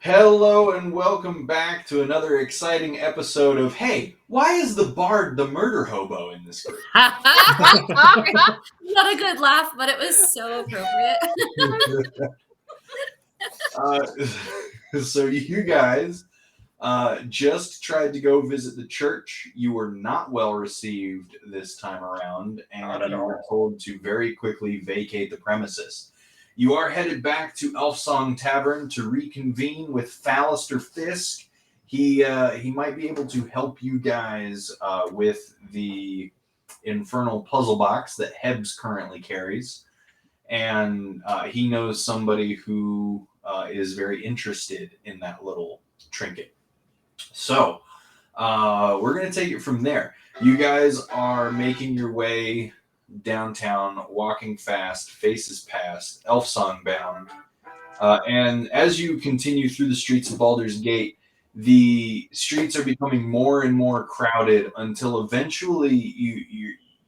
Hello and welcome back to another exciting episode of Hey, why is the bard the murder hobo in this group? Not a good laugh, but it was so appropriate. So you guys just tried to go visit the church. You were not well received this time around, Not and at you were all. told to very quickly vacate the premises. You are headed back to Elfsong Tavern to reconvene with Fallister Fisk. He might be able to help you guys with the infernal puzzle box that Hebs currently carries, and he knows somebody who is very interested in that little trinket. So we're going to take it from there. You guys are making your way downtown, walking fast, faces past, Elfsong bound. And as you continue through the streets of Baldur's Gate, the streets are becoming more and more crowded until eventually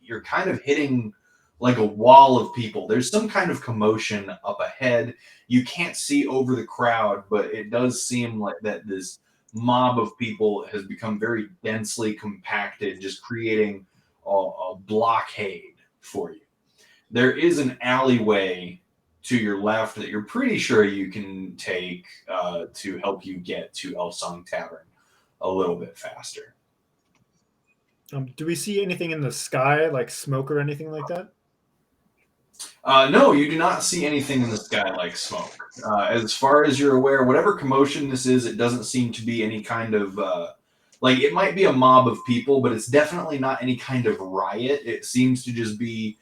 you're kind of hitting like a wall of people. There's some kind of commotion up ahead. You can't see over the crowd, but it does seem like that this mob of people has become very densely compacted, just creating a blockade for you. There is an alleyway to your left that you're pretty sure you can take to help you get to Elsong Tavern a little bit faster. Do we see anything in the sky, like smoke or anything like that? No, you do not see anything in the sky like smoke. As far as you're aware, whatever commotion this is, it doesn't seem to be any kind of like it might be a mob of people, but it's definitely not any kind of riot. It seems to just be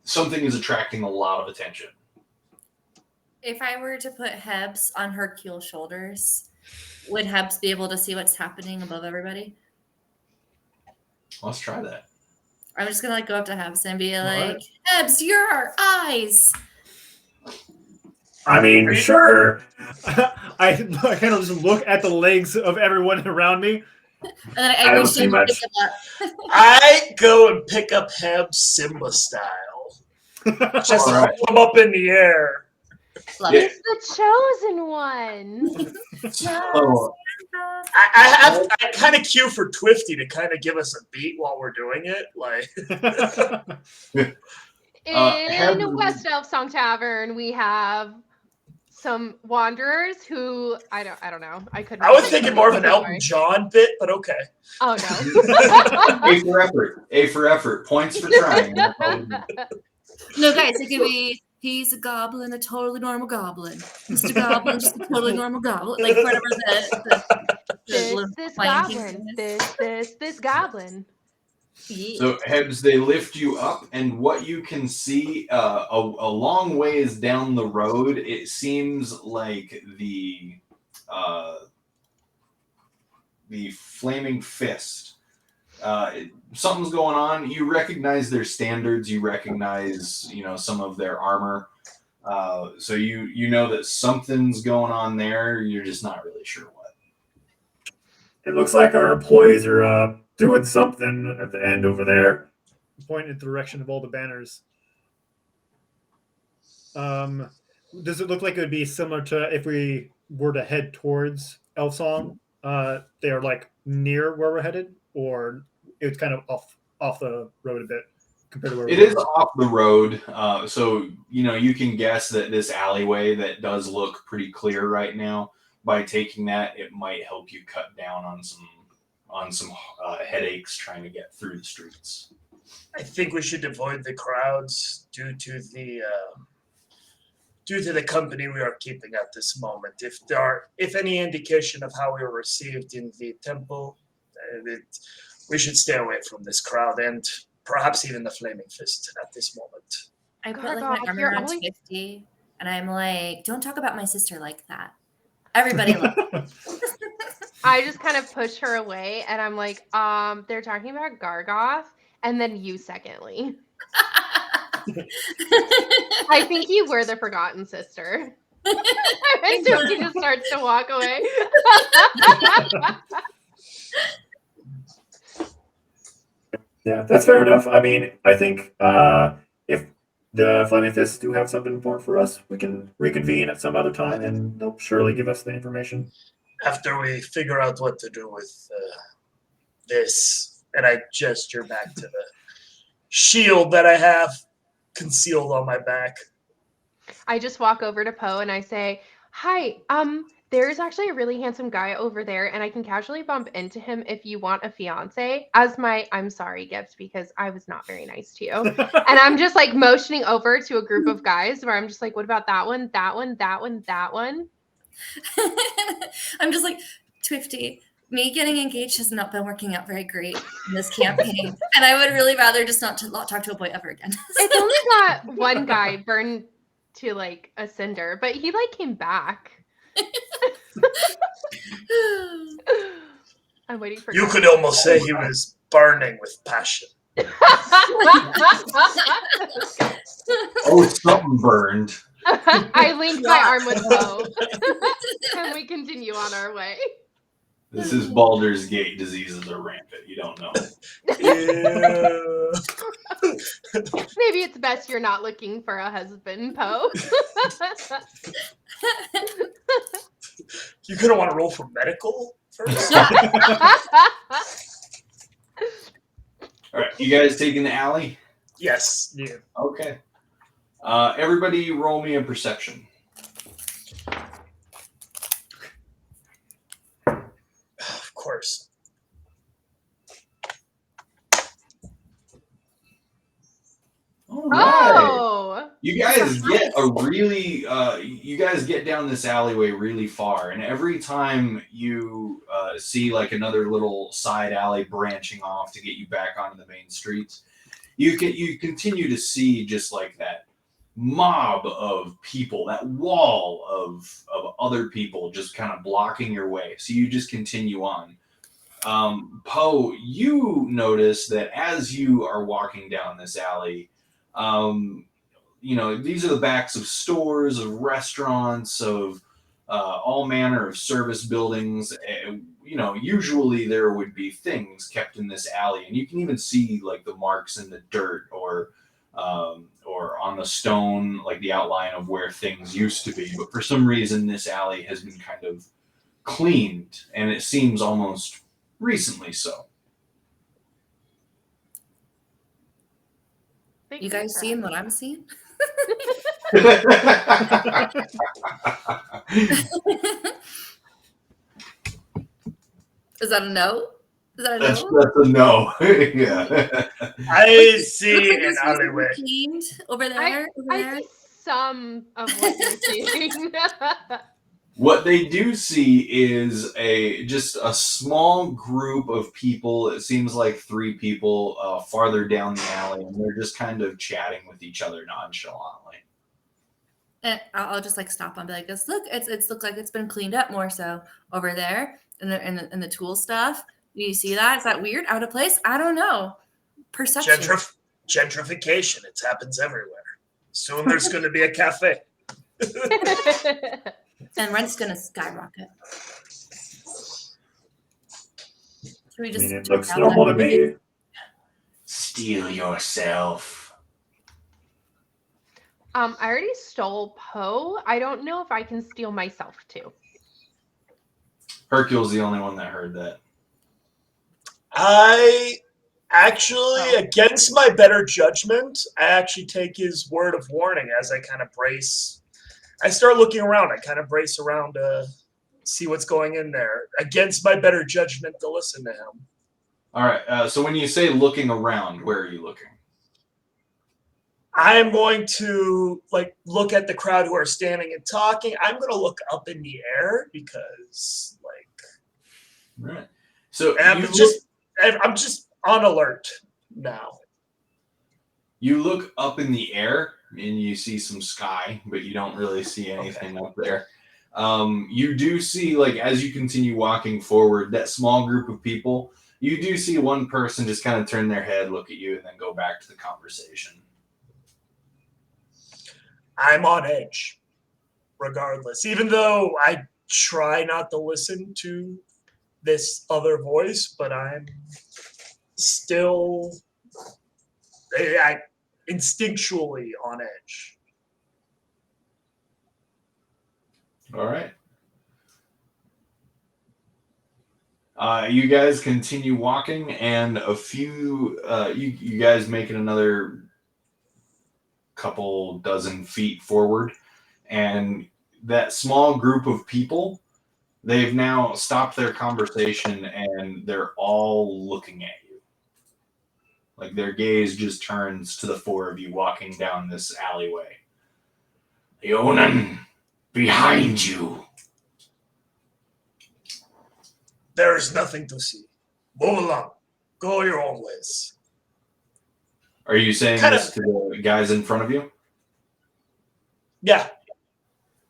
something is attracting a lot of attention. If I were to put Hebs on Hercule's shoulders, would Hebs be able to see what's happening above everybody? Let's try that. I'm just gonna go up to Hebs and be like, right. Hebs, you're our eyes. I mean, sure. I kind of just look at the legs of everyone around me. And then I I don't reach see in to much. pick them up. I go and pick up Heb's Simba style. Just All right. hold him up in the air. Love Yeah. it. The chosen one. So, I kind of cue for Twifty to kind of give us a beat while we're doing it. Like, In West Elf Song Tavern, we have some wanderers who I don't know. I couldn't. I was thinking more of an Elton John bit, but okay. Oh no. A for effort. A for effort. Points for trying. No, guys, it could be he's a goblin, a totally normal goblin. Mr. Goblin, just a totally normal goblin. Like whatever this goblin. This goblin. So, Hebs, they lift you up, and what you can see a long ways down the road, it seems like the Flaming Fist. Something's going on. You recognize their standards. You recognize, some of their armor. So you know that something's going on there. You're just not really sure what. It looks like our employees are doing something at the end over there. Point in the direction of all the banners. Does it look like it would be similar to if we were to head towards Elfsong? They are like near where we're headed, or it's kind of off the road a bit compared to where It is off the road. So you can guess that this alleyway that does look pretty clear right now. By taking that, it might help you cut down on some headaches trying to get through the streets. I think we should avoid the crowds due to the company we are keeping at this moment. If any indication of how we were received in the temple, we should stay away from this crowd and perhaps even the Flaming Fist at this moment. I put like my arm you're around always- 50, and I'm like, don't talk about my sister like that. Everybody loves it. I just kind of push her away, and I'm like, they're talking about Gargoth, and then you secondly. I think you were the forgotten sister. And so he just starts to walk away. Yeah, that's fair enough. I mean, I think if the Flaming Fists do have something important for us. We can reconvene at some other time, and they'll surely give us the information. After we figure out what to do with this, and I gesture back to the shield that I have concealed on my back. I just walk over to Poe and I say, "Hi, there's actually a really handsome guy over there, and I can casually bump into him if you want a fiance as my I'm sorry gift because I was not very nice to you." And I'm just like motioning over to a group of guys where I'm just like, "What about that one, that one, that one, that one?" I'm just like, Twifty, me getting engaged has not been working out very great in this campaign. And I would really rather just not talk to a boy ever again. It's only got one guy burned to like a cinder, but he like came back. I'm waiting for You could almost say he was burning with passion. Oh, something burned. I link my arm with Poe. And we continue on our way. This is Baldur's Gate. Diseases are rampant. You don't know. Yeah. Maybe it's best you're not looking for a husband, Poe. You gonna want to roll for medical first? All right, you guys taking the alley? Yes. Yeah. Okay. Everybody, roll me a perception. Of course. All right. Oh! You guys get you guys get down this alleyway really far, and every time you see like another little side alley branching off to get you back onto the main streets, you continue to see just like that mob of people, that wall of other people just kind of blocking your way. So you just continue on. Poe, you notice that as you are walking down this alley, these are the backs of stores, of restaurants, of all manner of service buildings. Usually there would be things kept in this alley, and you can even see like the marks in the dirt or on the stone, like the outline of where things used to be. But for some reason, this alley has been kind of cleaned, and it seems almost recently so. You guys seeing what I'm seeing? Is that a no? Is that a That's no? a no. Yeah. I see Looks like an this was alleyway. cleaned over there. I see some of what you're seeing. What they do see is just a small group of people. It seems like 3 people farther down the alley, and they're just kind of chatting with each other nonchalantly. And I'll just like stop and be like, "It's look like it's been cleaned up more so over there in the tool stuff. Do you see that? Is that weird? Out of place? I don't know. Perception." Gentrification. It happens everywhere. Soon there's going to be a cafe. And rent's gonna skyrocket. Should we just it check looks out normal to that? me. Steal yourself. I already stole Poe. I don't know if I can steal myself too. Hercule's the only one that heard that. I actually, against my better judgment, I actually take his word of warning as I kind of brace. I start looking around. I kind of brace around to see what's going in there. Against my better judgment to listen to him. All right. So when you say looking around, where are you looking? I am going to look at the crowd who are standing and talking. I'm going to look up in the air because Right. So I'm just on alert now. You look up in the air and you see some sky, but you don't really see anything up there. You do see, as you continue walking forward, that small group of people, you do see one person just kind of turn their head, look at you, and then go back to the conversation. I'm on edge, regardless. Even though I try not to listen to this other voice, but I'm still... instinctually on edge. All right. You guys continue walking, and a few you guys making another couple dozen feet forward, and that small group of people, they've now stopped their conversation and they're all looking at you. Like their gaze just turns to the four of you walking down this alleyway. Yonan, behind you. There is nothing to see. Move along. Go your own ways. Are you saying this to the guys in front of you? Yeah.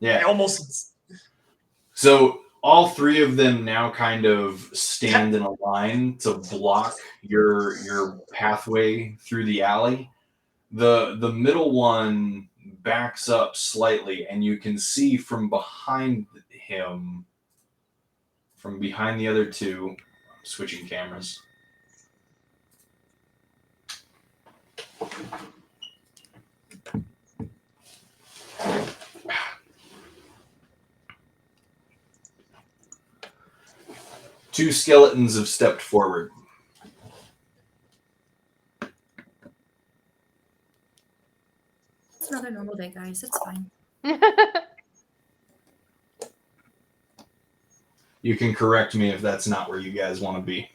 Yeah. Almost. So all three of them now kind of stand in a line to block your pathway through the alley. The middle one backs up slightly, and you can see from behind him, from behind the other two, I'm switching cameras. Two skeletons have stepped forward. It's another normal day, guys. It's fine. You can correct me if that's not where you guys want to be.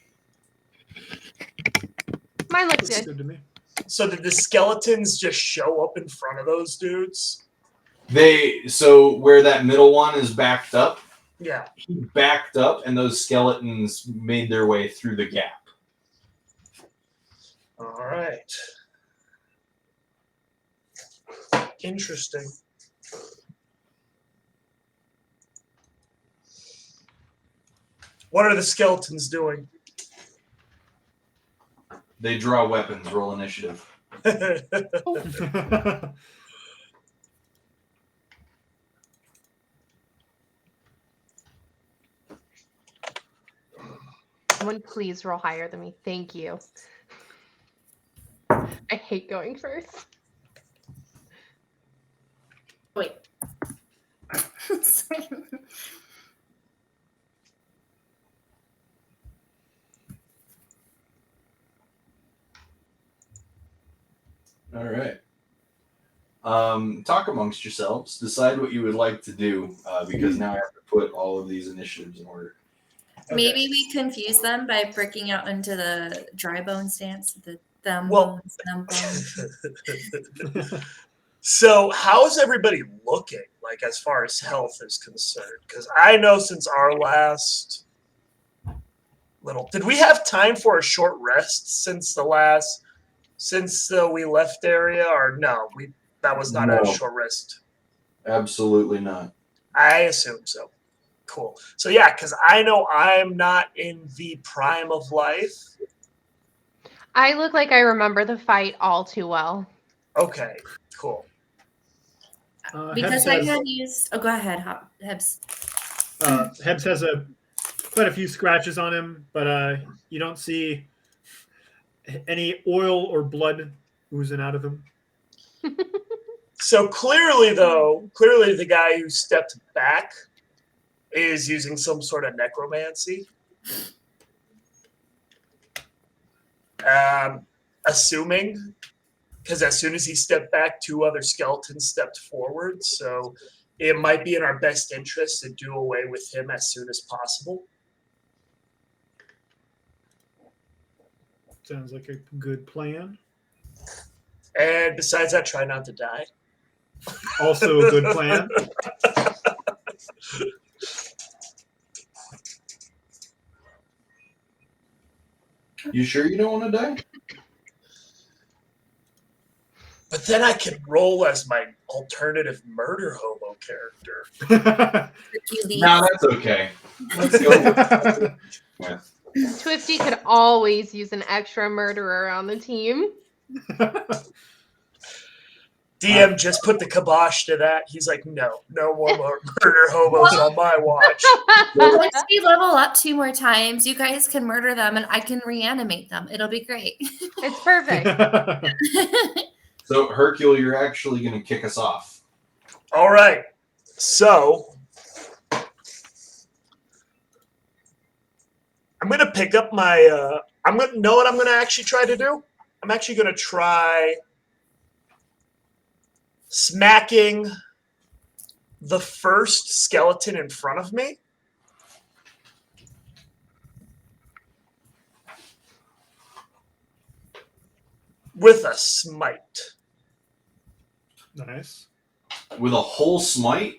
Mine looks Looks good. good to me. So did the skeletons just show up in front of those dudes? So where that middle one is backed up, Yeah. he backed up, and those skeletons made their way through the gap. All right. Interesting. What are the skeletons doing? They draw weapons. Roll initiative. Someone please roll higher than me. Thank you. I hate going first. Wait. All right. Talk amongst yourselves. Decide what you would like to do, because now I have to put all of these initiatives in order. Maybe we confuse them by breaking out into the dry bone stance, the thumb Well- bones, thumb bones. So how's everybody looking, like as far as health is concerned? Because I know since our last did we have time for a short rest since we left area, or no? That was not No. a short rest. Absolutely not. I assume so. Cool. So yeah, because I know I'm not in the prime of life. I look like I remember the fight all too well. Okay, cool. Because Hebs I has, had used. Oh, go ahead, Hebs. Hebs has quite a few scratches on him, but you don't see any oil or blood oozing out of him. So clearly the guy who stepped back is using some sort of necromancy. Assuming, because as soon as he stepped back, two other skeletons stepped forward. So it might be in our best interest to do away with him as soon as possible. Sounds like a good plan. And besides that, try not to die. Also a good plan. You sure you don't want to die? But then I can roll as my alternative murder hobo character. No, that's okay. Let's go. Yeah. Twifty could always use an extra murderer on the team. DM just put the kibosh to that. He's like, no more murder hobos on my watch. Once we level up 2 more times, you guys can murder them and I can reanimate them. It'll be great. It's perfect. So, Hercule, you're actually going to kick us off. All right. So I'm going to pick up my. I'm going to know what I'm going to actually try to do. I'm actually going to try smacking the first skeleton in front of me. With a smite. Nice. With a whole smite?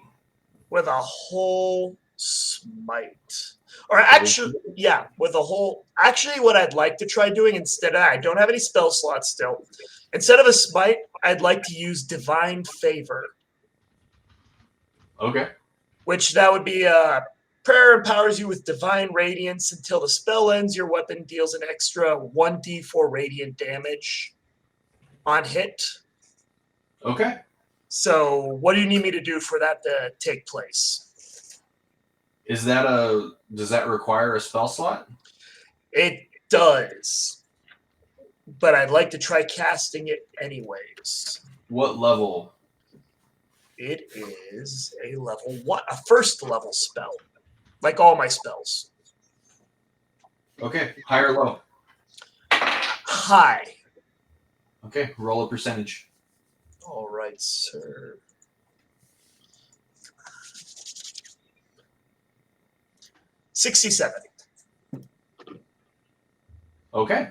With a whole smite. Or actually, yeah, with a whole. Actually, what I'd like to try doing instead of that, I don't have any spell slots still. Instead of a smite, I'd like to use Divine Favor. Okay. Which that would be prayer empowers you with divine radiance until the spell ends. Your weapon deals an extra 1d4 radiant damage on hit. Okay. So what do you need me to do for that to take place? Does that require a spell slot? It does. But I'd like to try casting it anyways. What level? It is a level 1, a first level spell. Like all my spells. Okay. High or low? High. Okay. Roll a percentage. All right, sir. $67. Okay.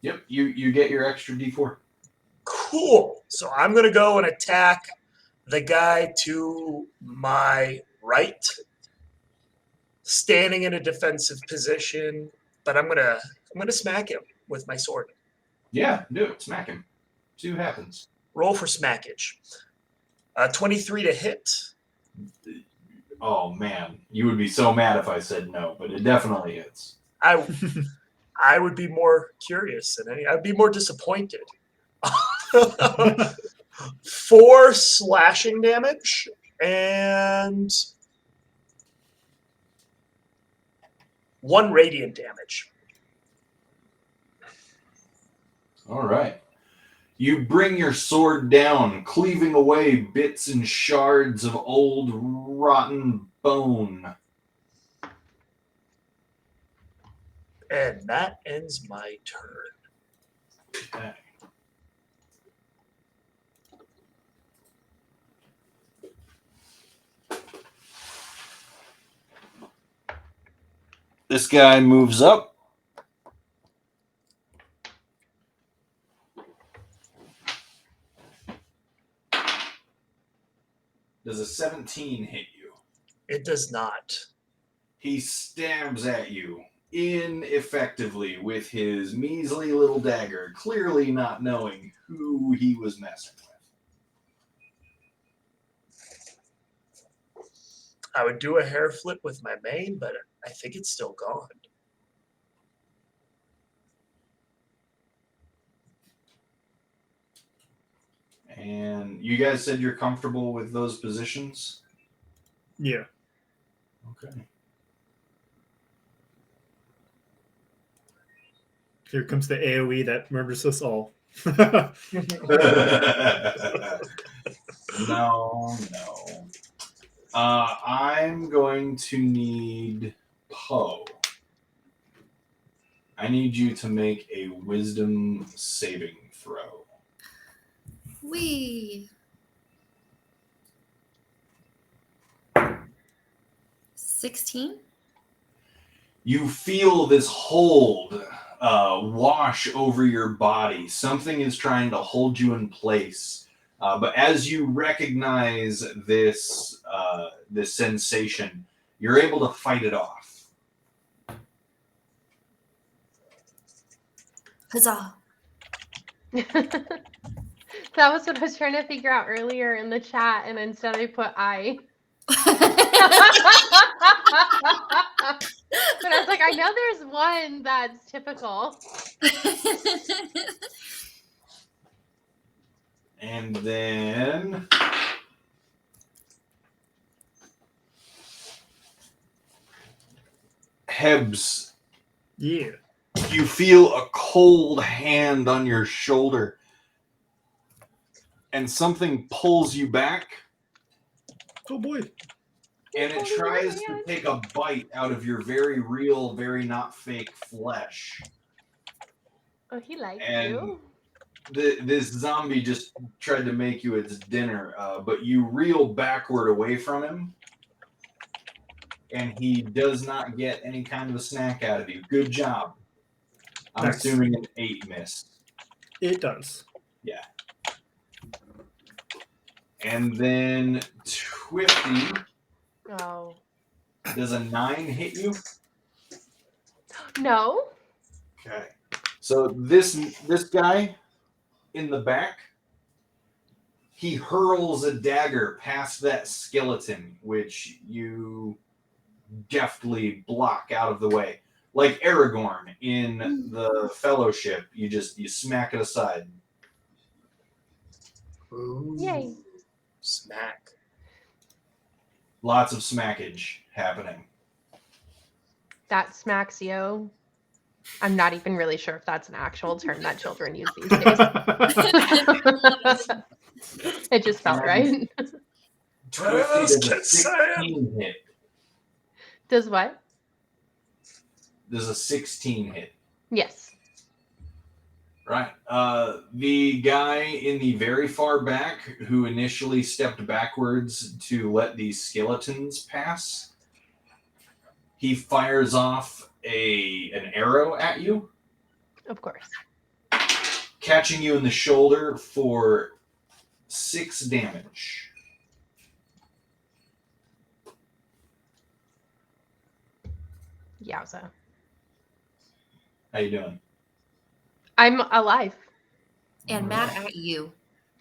Yep. You get your extra D4. Cool. So I'm going to go and attack the guy to my right, standing in a defensive position, but I'm going to smack him with my sword. Yeah. Do it. Smack him. See what happens. Roll for smackage. 23 to hit. Oh man, you would be so mad if I said no, but it definitely is. I would be more curious than any. I'd be more disappointed. 4 slashing damage and 1 radiant damage. All right. You bring your sword down, cleaving away bits and shards of old, rotten bone. And that ends my turn. Okay. This guy moves up. Does a 17 hit you? It does not. He stabs at you ineffectively with his measly little dagger, clearly not knowing who he was messing with. I would do a hair flip with my mane, but I think it's still gone. And you guys said you're comfortable with those positions? Yeah. Okay. Here comes the AoE that murders us all. No. I'm going to need Poe. I need you to make a wisdom saving throw. Wee. 16. You feel this hold wash over your body. Something is trying to hold you in place. But as you recognize this sensation, you're able to fight it off. Huzzah. That was what I was trying to figure out earlier in the chat, and instead I put I. But I was like, I know there's one that's typical. And then Hebs, Yeah. you feel a cold hand on your shoulder. and something pulls you back, Oh boy. and it tries to take a bite out of your very real, very not fake flesh. Oh, he likes And you. this zombie just tried to make you its dinner, but you reel backward away from him, and he does not get any kind of a snack out of you. Good job. I'm Nice. assuming an 8 missed. It does. Yeah. And then Twifty, Oh. does a 9 hit you? No. Okay. So this guy in the back, he hurls a dagger past that skeleton, which you deftly block out of the way. Like Aragorn in the Fellowship, you smack it aside. Ooh. Yay. Smack. Lots of smackage happening. That smacks you. I'm not even really sure if that's an actual term that children use these days. It just felt right. Twifty does a 16 hit. Does what? Does a 16 hit. Yes. Right. The guy in the very far back who initially stepped backwards to let these skeletons pass, he fires off an arrow at you, Of course. catching you in the shoulder for 6 damage. Yowza. How you doing? I'm alive. And mad at you.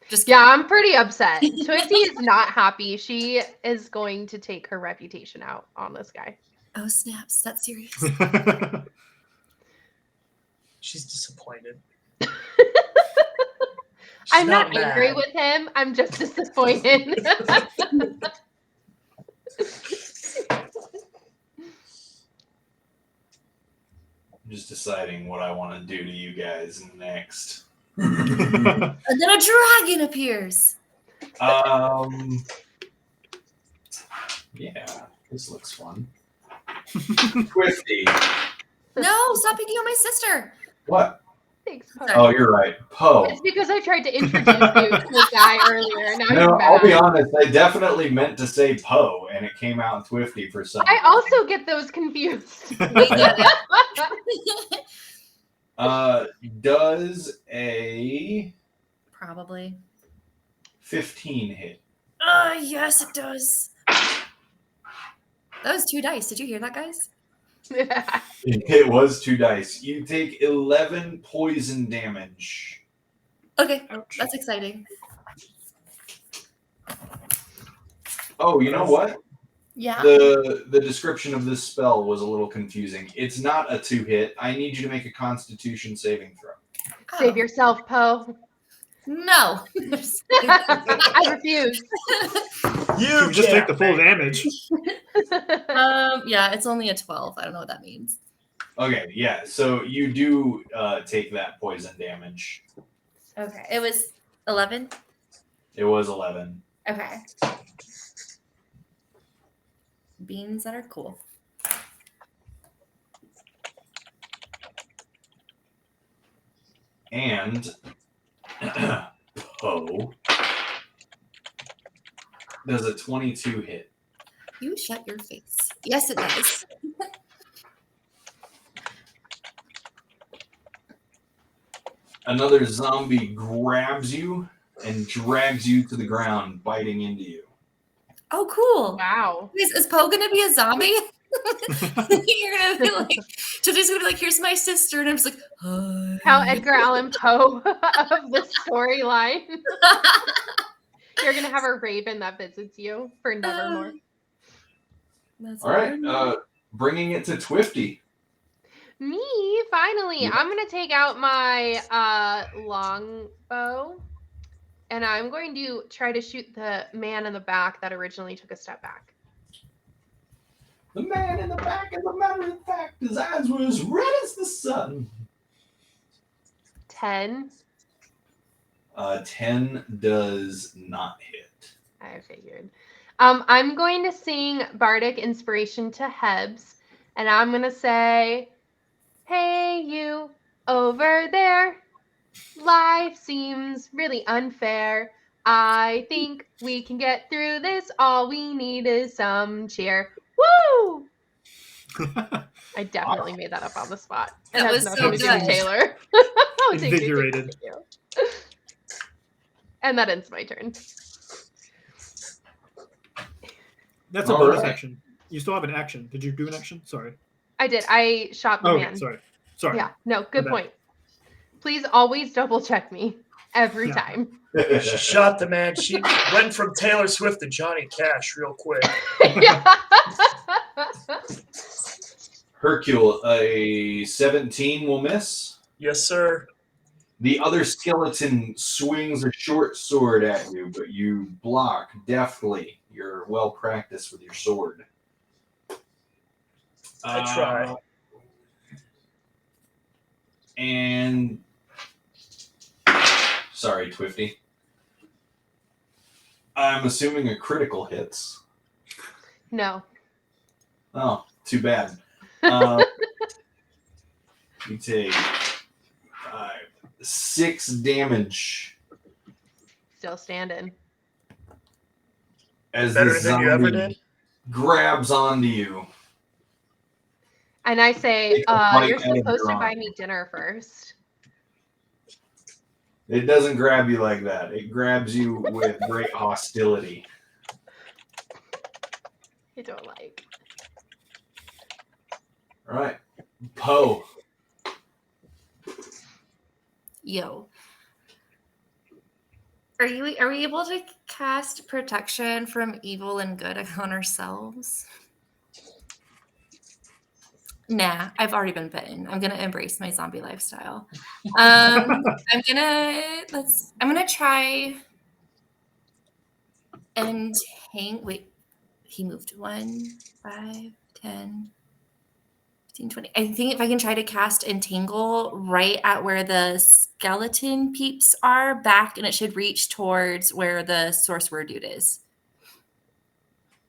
Just Yeah, I'm pretty upset. Twifty is not happy. She is going to take her reputation out on this guy. oh snaps, that's serious. She's disappointed. I'm not angry mad. with him. I'm just disappointed. I'm just deciding what I want to do to you guys next. And then a dragon appears. Yeah, this looks fun. Twifty. No, stop picking on my sister. What? Thanks, Poe. Oh, you're right. Poe. It's because I tried to introduce you to the guy earlier. And now No, you're mad. I'll be honest. I definitely meant to say Poe, and it came out Twifty for some I reason. also get those confused. We get it. Does a Probably. 15 hit? Yes, it does. That was 2 dice. Did you hear that, guys? It was 2 dice. You take 11 poison damage. Okay, Ouch. that's exciting. Oh, you know what? Yeah. The description of this spell was a little confusing. It's not a 2-hit. I need you to make a Constitution saving throw. Save yourself, Poe. No. I refuse. You just take can't the full make damage. Yeah, it's only a 12. I don't know what that means. Okay, yeah. So you do take that poison damage. Okay. It was 11. It was 11. Okay. Beans that are cool. And Poe does a 22 hit. You shut your face. Yes, it does. Another zombie grabs you and drags you to the ground, biting into you. Oh, cool. Wow. Is Poe gonna be a zombie? You're gonna be like, Today's gonna be like, here's my sister, and I'm just like, hi. How Edgar Allan Poe of the storyline. You're gonna have a raven that visits you for nevermore. That's All right, bringing it to Twifty. Me, finally. Yeah. I'm gonna take out my long bow, and I'm going to try to shoot the man in the back that originally took a step back. The man in the back, as a matter of fact, his eyes were as red as the sun. 10. 10 does not hit. I figured. I'm going to sing Bardic Inspiration to Hebs, and I'm going to say, hey, you over there. Life seems really unfair. I think we can get through this. All we need is some cheer. Woo! I definitely made that up on the spot. It That has was nothing so to do with good. Taylor. Invigorated. Thank you. And that ends my turn. That's a All bonus right. action. You still have an action. Did you do an action? Sorry. I did. I shot the Okay, man. sorry. Sorry. Yeah, no, good bad. point. Please always double check me every Yeah. time. She shot the man. She went from Taylor Swift to Johnny Cash real quick. Yeah. Hercule, a 17 will miss. Yes, sir. The other skeleton swings a short sword at you, but you block deftly. You're well practiced with your sword. I try. And sorry, Twifty. I'm assuming a critical hits. No. Oh, too bad. You take 6 damage Still standing. as Better this than you ever zombie did? grabs onto you. And I say, Take a bite you're out of supposed your to buy arm. me dinner first. It doesn't grab you like that. It grabs you with great hostility. I don't like. All right. Poe. Yo. Are we able to cast protection from evil and good on ourselves? Nah, I've already been bitten. I'm gonna embrace my zombie lifestyle. I'm gonna try and wait, he moved 1, 5, 10, 15, 20. I think if I can try to cast entangle right at where the skeleton peeps are back, and it should reach towards where the source word dude is.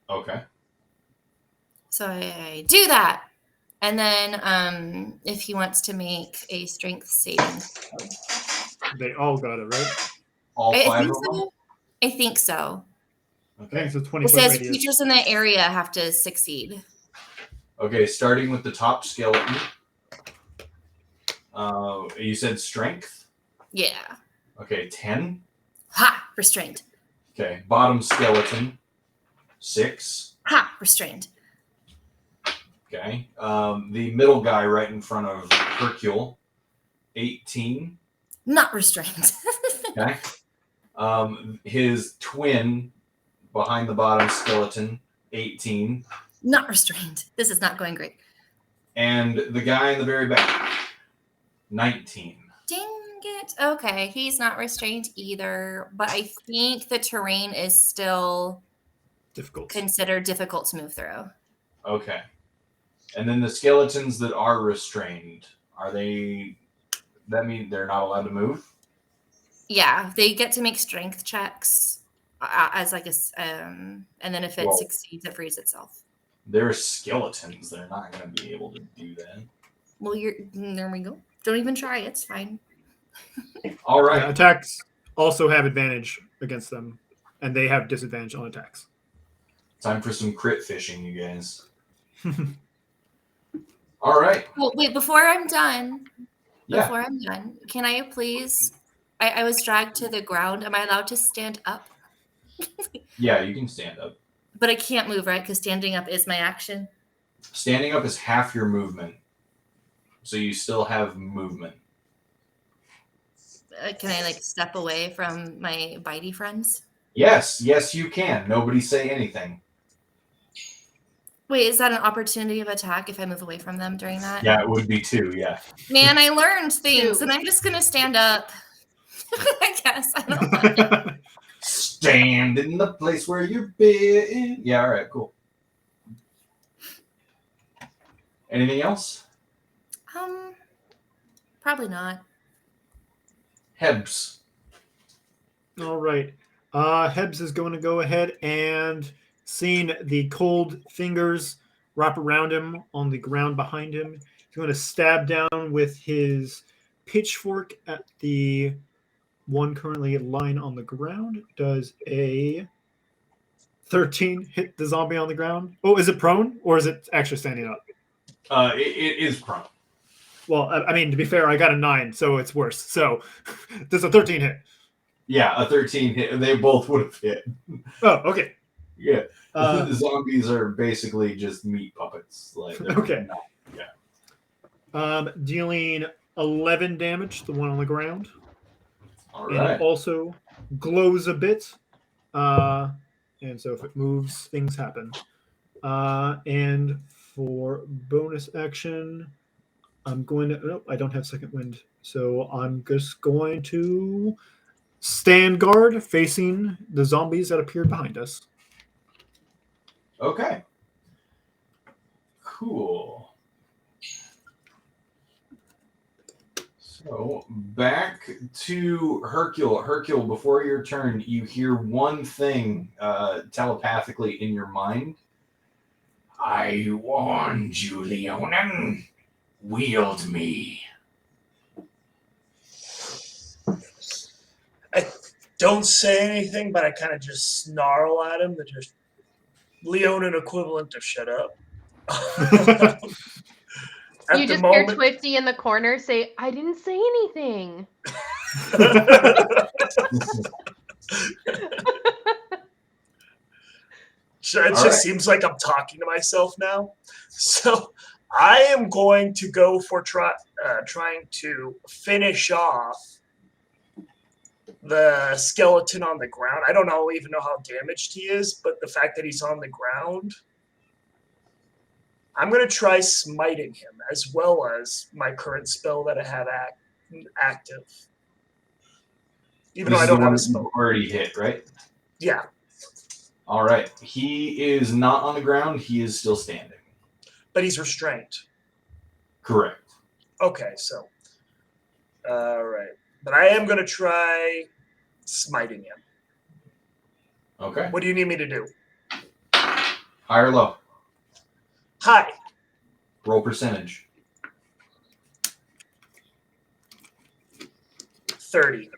Okay. So I do that. And then if he wants to make a strength saving throw. They all got it, right? All I 5 think of them? so. I think so. I think Okay. it's a 20 It foot says radius. creatures in the area have to succeed. Okay, starting with the top skeleton. You said strength? Yeah. Okay, 10. Ha! Restrained. Okay, bottom skeleton, 6. Ha! Restrained. Okay. The middle guy right in front of Hercule, 18. Not restrained. Okay. His twin behind the bottom skeleton, 18. Not restrained. This is not going great. And the guy in the very back, 19. Dang it. Okay, he's not restrained either, but I think the terrain is still Difficult. considered difficult to move through. Okay. And then the skeletons that are restrained, that means they're not allowed to move? Yeah, they get to make strength checks as like and then if it Well, succeeds, it frees itself. they're skeletons. They're not going to be able to do that. Well, there we go. Don't even try. It's fine. All right. Yeah, attacks also have advantage against them, and they have disadvantage on attacks. Time for some crit fishing, you guys. All right. Well, wait, before I'm done, Yeah. can I please? I was dragged to the ground. Am I allowed to stand up? Yeah, you can stand up. But I can't move, right? Because standing up is my action. Standing up is half your movement. So you still have movement. Can I step away from my bitey friends? Yes, you can. Nobody say anything. Wait, is that an opportunity of attack if I move away from them during that? Yeah, it would be 2, yeah. Man, I learned things, Two. and I'm just gonna stand up. I guess I don't know. Stand in the place where you've been. Yeah, all right, cool. Anything else? Probably not. Hebs. All right. Hebs is going to go ahead and, seeing the cold fingers wrap around him on the ground behind him, he's going to stab down with his pitchfork at the one currently lying on the ground. Does a 13 hit the zombie on the ground? Oh, is it prone or is it actually standing up? It is prone. Well, I mean, to be fair, I got a 9, so it's worse. So does a 13 hit? Yeah, a 13 hit. They both would have hit. Oh, okay. Yeah. The zombies are basically just meat puppets. Like Okay. Yeah. Dealing 11 damage, the one on the ground. All And right. it also glows a bit. And so if it moves, things happen. And for bonus action, I'm going to... Nope, I don't have second wind. So I'm just going to stand guard facing the zombies that appeared behind us. Okay. Cool. So back to Hercule. Hercule, before your turn, you hear one thing telepathically in your mind. I warned you, Leonin. Wield me. I don't say anything, but I kind of just snarl at him. That just Leonin equivalent of shut up. You just hear Twifty in the corner say, "I didn't say anything." It just seems like I'm talking to myself now. So I am going to go for trying to finish off the skeleton on the ground. I don't even know how damaged he is, but the fact that he's on the ground, I'm going to try smiting him as well as my current spell that I have active. Even though I don't have a spell. Already hit, right? Yeah. All right. He is not on the ground. He is still standing. But he's restrained. Correct. Okay, so. All right. But I am going to try smiting him. Okay. What do you need me to do? High or low? High. Roll percentage. 30.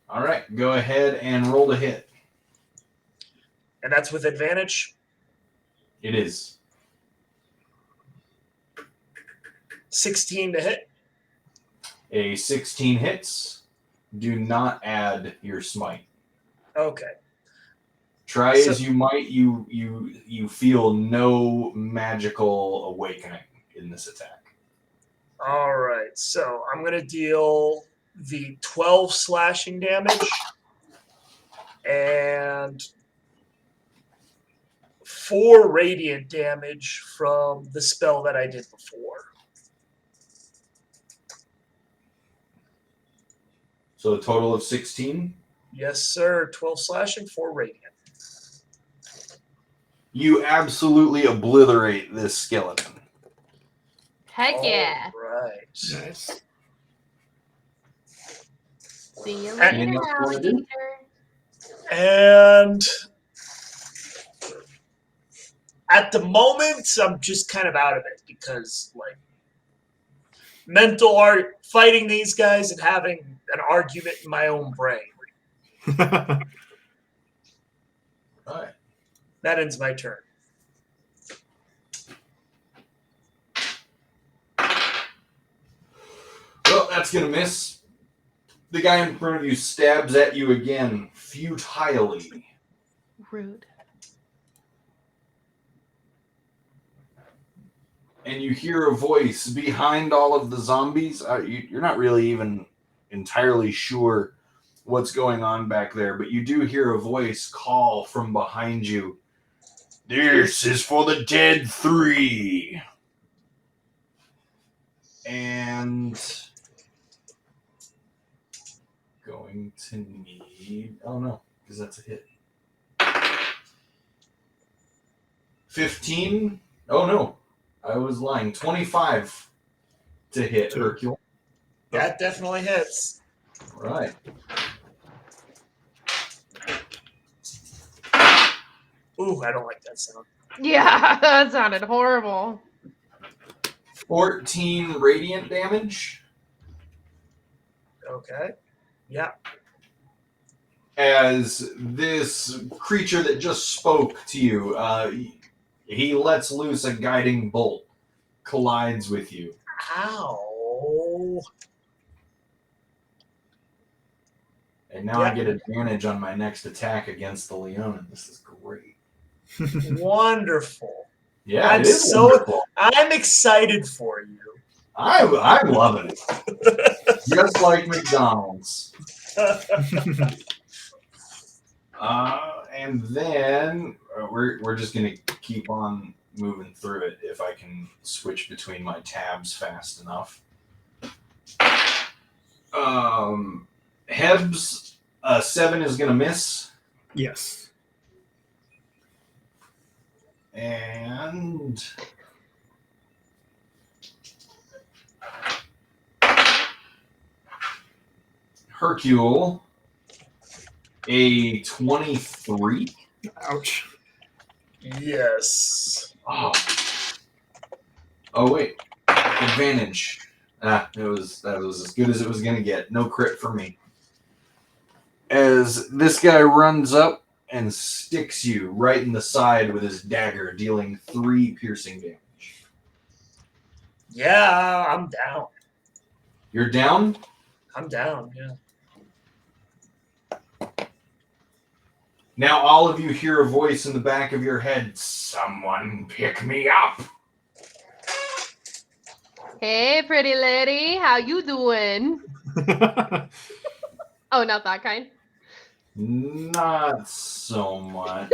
All right. Go ahead and roll to hit. And that's with advantage? It is. 16 to hit. A 16 hits. Do not add your smite. Okay. Try as you might, you feel no magical awakening in this attack. All right. So I'm going to deal the 12 slashing damage and 4 radiant damage from the spell that I did before. So a total of 16? Yes, sir. 12 slashing, 4 radiant. You absolutely obliterate this skeleton. Heck yeah. All right. Nice. See you Anything later, else you wanna do? alligator. And at the moment, I'm just kind of out of it because, like, mental art, fighting these guys and having an argument in my own brain. All right. That ends my turn. Well, that's going to miss. The guy in front of you stabs at you again, futilely. Rude. And you hear a voice behind all of the zombies. You're not really even entirely sure what's going on back there, but you do hear a voice call from behind you. This is for the dead 3. And going to need... Oh, no, because that's a hit. 15? Oh, no. I was lying. 25 to hit, Hercule. That definitely hits. Right. Ooh, I don't like that sound. Yeah, that sounded horrible. 14 radiant damage Okay. Yeah. as this creature that just spoke to you, he lets loose a guiding bolt, collides with you. Ow. And now Yeah. I get advantage on my next attack against the Leonin. This is great. Wonderful. Yeah, I'm it is so- wonderful. I'm excited for you. I'm loving it. Just like McDonald's. And then we're just gonna keep on moving through it if I can switch between my tabs fast enough. Hebs, 7 is gonna miss, Yes. and Hercule, a 23. Ouch. Yes. Oh wait, advantage. That was as good as it was gonna get. No crit for me. As this guy runs up and sticks you right in the side with his dagger, dealing 3 piercing damage. Yeah, I'm down. You're down? I'm down, yeah. Now all of you hear a voice in the back of your head. Someone pick me up. Hey, pretty lady, how you doing? Oh, not that kind. Not so much.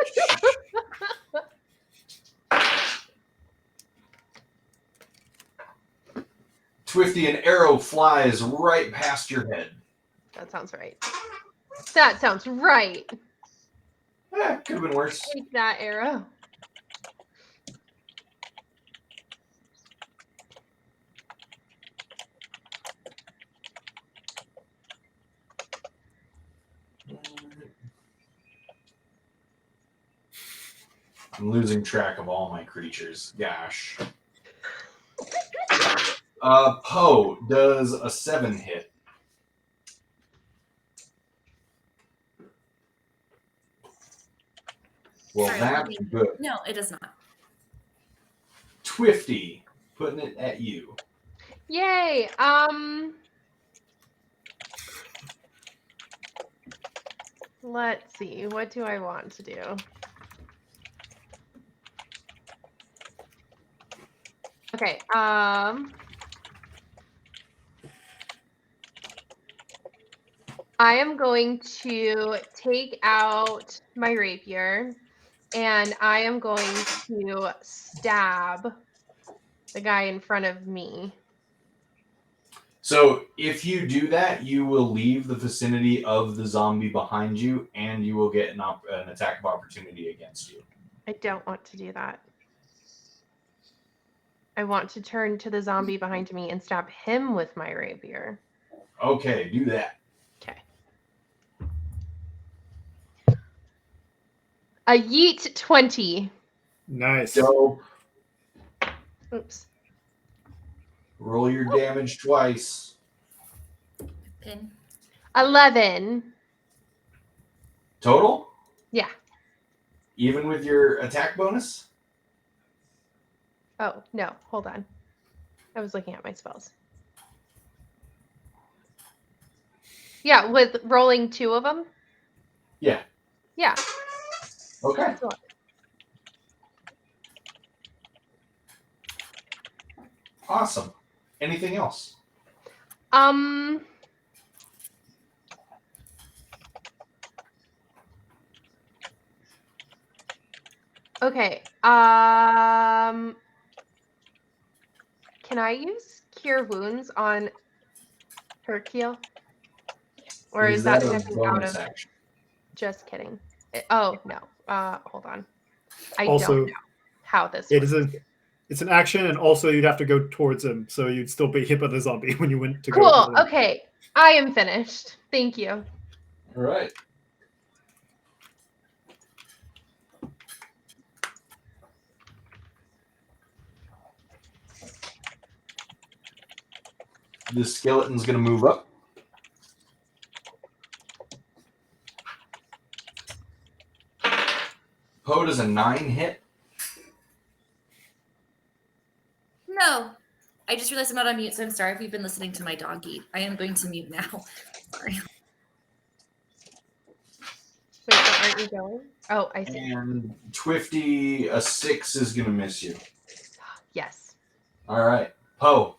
Twifty, an arrow flies right past your head. That sounds right. That sounds right. Could have been worse. Take that arrow. I'm losing track of all my creatures. Gosh. Poe does a 7 hit. Well, Sorry, that's Lee. good. No, it does not. Twifty, putting it at you. Yay. Let's see. What do I want to do? Okay. I am going to take out my rapier and I am going to stab the guy in front of me. So if you do that, you will leave the vicinity of the zombie behind you, and you will get an attack of opportunity against you. I don't want to do that. I want to turn to the zombie behind me and stab him with my rapier. Okay, do that. Okay. A yeet 20. Nice. Dope. Oops. Roll your damage twice. Pin. 11. Total? Yeah. Even with your attack bonus? Oh, no. Hold on. I was looking at my spells. Yeah, with rolling 2 of them? Yeah. Yeah. Okay. That's a lot. Awesome. Anything else? Okay. Can I use Cure Wounds on Hercule? Or is that a stepping out bonus of? action? Just kidding. Oh no. Hold on. I Also, don't know how this It works. is an action, and also you'd have to go towards him, so you'd still be hit by the zombie when you went to go. Cool. for them. Okay. I am finished. Thank you. All right. The skeleton's going to move up. Poe, does a 9 hit? No. I just realized I'm not on mute, so I'm sorry if you've been listening to my dog eat. I am going to mute now. Sorry. Wait, so aren't you going? Oh, I see. And Twifty, a 6 is going to miss you. Yes. All right. Poe,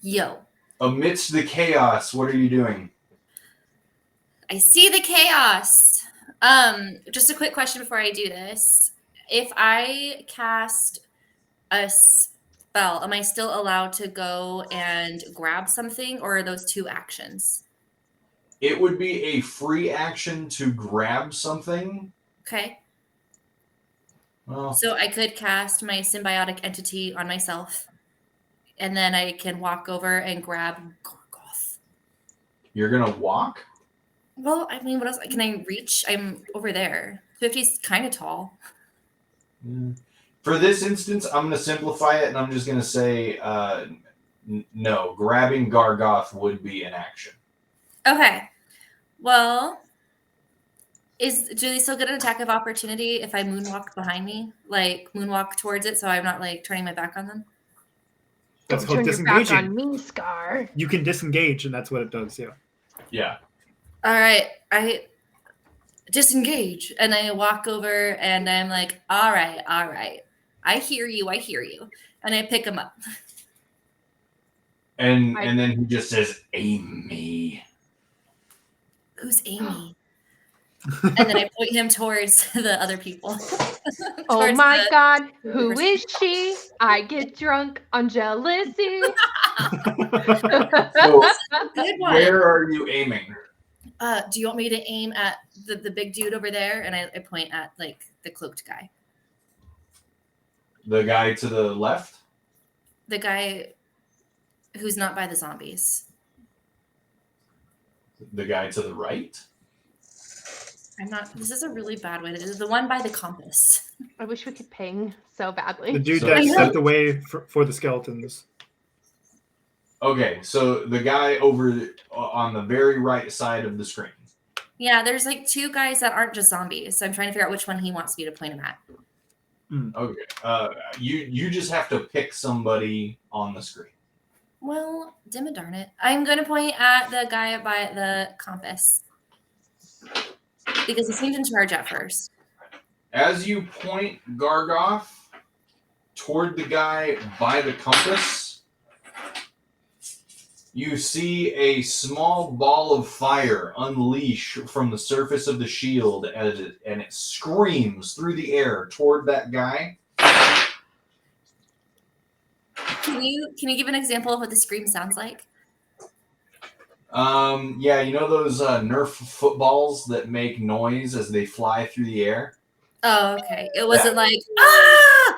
Yo. amidst the chaos, what are you doing? I see the chaos. Just a quick question before I do this. If I cast a spell, am I still allowed to go and grab something, or are those 2 actions? It would be a free action to grab something. Okay. Well, So I could cast my symbiotic entity on myself, and then I can walk over and grab Gorgoth. you're going to walk? Well, I mean, what else? Can I reach? I'm over there. 50's kind of tall. For this instance, I'm going to simplify it, and I'm just going to say no. Grabbing Gargoth would be an action. Okay. Well, do they still get an attack of opportunity if I moonwalk behind me? Like, moonwalk towards it so I'm not, like, turning my back on them? That's Don't called turn your back disengaging. on me, Scar. You can disengage, and that's what it does. Yeah. Yeah. All right. I disengage, and I walk over, and I'm like, all right. I hear you. And I pick him up. And then he just says, Amy. Who's Amy? And then I point him towards the other people. Oh Towards my the- God, who is she? I get drunk on jealousy. So, Good one. where are you aiming? Do you want me to aim at the big dude over there? And I point at, like, the cloaked guy. The guy to the left? The guy who's not by the zombies. The guy to the right? I'm not. This is a really bad way to do it. The one by the compass. I wish we could ping so The badly. dude So- that I know. set the way for the skeletons. Okay, so the guy over on the very right side of the screen. Yeah, there's like 2 guys that aren't just zombies. So I'm trying to figure out which one he wants me to point him at. Okay. You just have to pick somebody on the screen. Well, dim and darn it. I'm going to point at the guy by the compass. Because he seemed in charge at first. As you point Gargoth toward the guy by the compass, you see a small ball of fire unleash from the surface of the shield and it screams through the air toward that guy. Can you give an example of what the scream sounds like? Yeah, you know those Nerf footballs that make noise as they fly through the air? Oh, okay. It wasn't like, ah!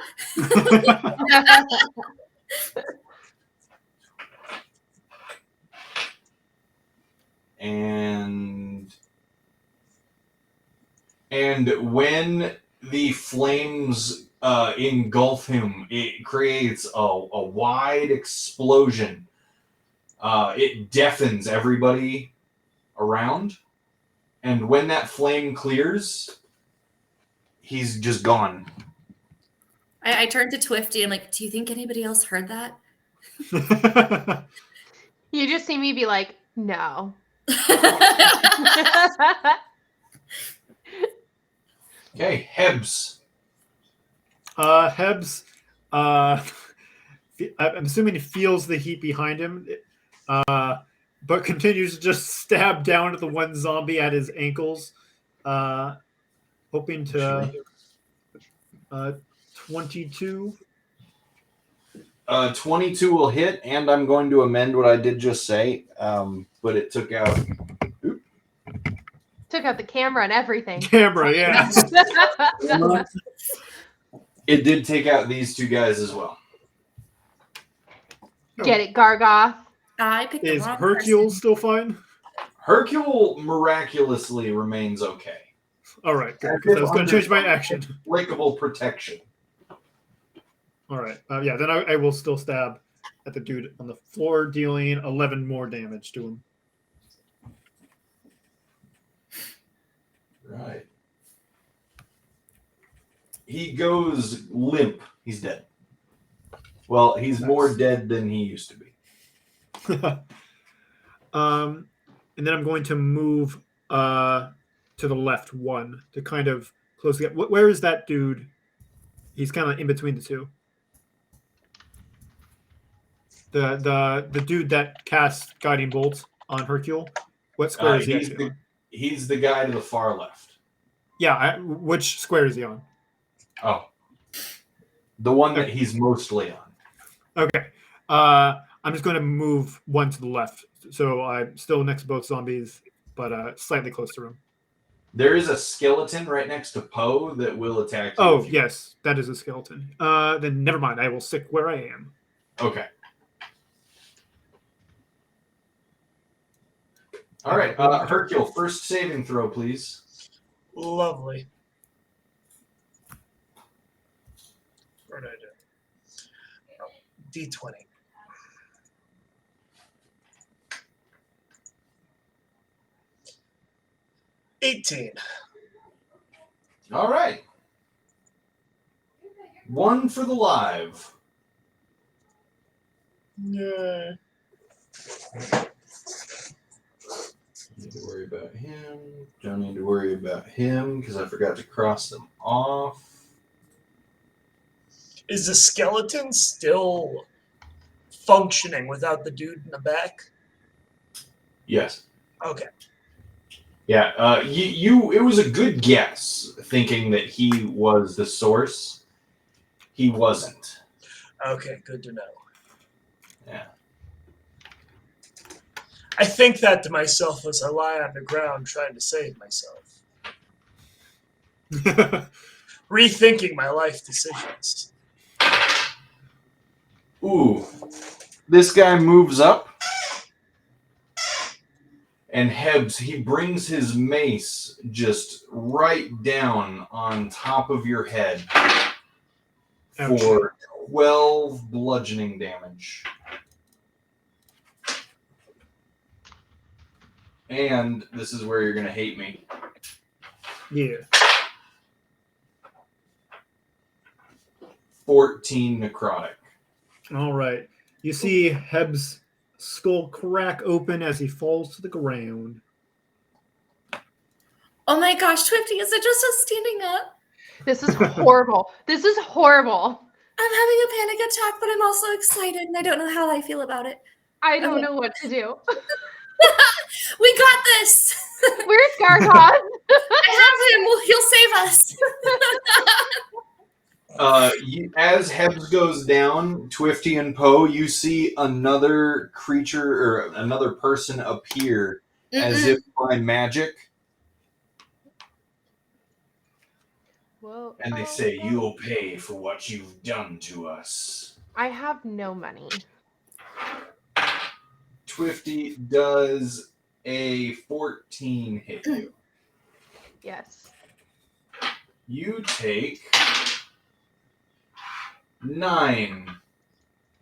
And when the flames engulf him, it creates a wide explosion. It deafens everybody around, and when that flame clears, he's just gone. I turned to Twifty. I'm like, do you think anybody else heard that? You just see me be like, no. Okay, Hebs. Hebs, I'm assuming he feels the heat behind him, but continues to just stab down at the one zombie at his ankles, hoping to 22. 22 will hit, and I'm going to amend what I did just say, but it took out... Took out the camera and everything. Camera, yeah. It did take out these 2 guys as well. Get it, Gargoth. I picked the Is wrong Hercule person. still fine? Hercule miraculously remains okay. All right, good. As Because if I was going to under change my some action. Inexplicable protection. All right. Yeah, then I will still stab at the dude on the floor, dealing 11 more damage to him. Right. He goes limp. He's dead. Well, he's more dead than he used to be. And then I'm going to move to the left one to kind of close the gap. Where is that dude? He's kind of in between the two. The dude that casts guiding bolts on Hercule. What square is he actually on? He's the guy to the far left. Yeah, which square is he on? Oh. The one that he's mostly on. Okay. I'm just going to move one to the left. So I'm still next to both zombies, but slightly close to him. There is a skeleton right next to Poe that will attack you. Oh, yes. That is a skeleton. Then never mind. I will stick where I am. Okay. All right. Hercule, first saving throw, please. Lovely. What did I do? Oh, D20. $18. All right. One for the live. Yeah. Need to worry about him. Don't need to worry about him because I forgot to cross them off. Is the skeleton still functioning without the dude in the back? Yes. Okay. Yeah. It was a good guess thinking that he was the source. He wasn't. Okay, good to know. Yeah. I think that to myself as I lie on the ground trying to save myself. Rethinking my life decisions. Ooh. This guy moves up. And Hebs, he brings his mace just right down on top of your head for 12 bludgeoning damage. And this is where you're going to hate me. Yeah. 14 necrotic. All right. You see Heb's skull crack open as he falls to the ground. Oh my gosh, Twifty, is it just us standing up? This is horrible. This is horrible. I'm having a panic attack, but I'm also excited, and I don't know how I feel about it. I don't know what to do. We got this! Where's Gargon? I have him! Well, he'll save us! As Hebs goes down, Twifty and Poe, you see another creature or another person appear as if by magic. Whoa. And they say, "You'll pay for what you've done to us." I have no money. Twifty, does a 14 hit you? Yes. You take 9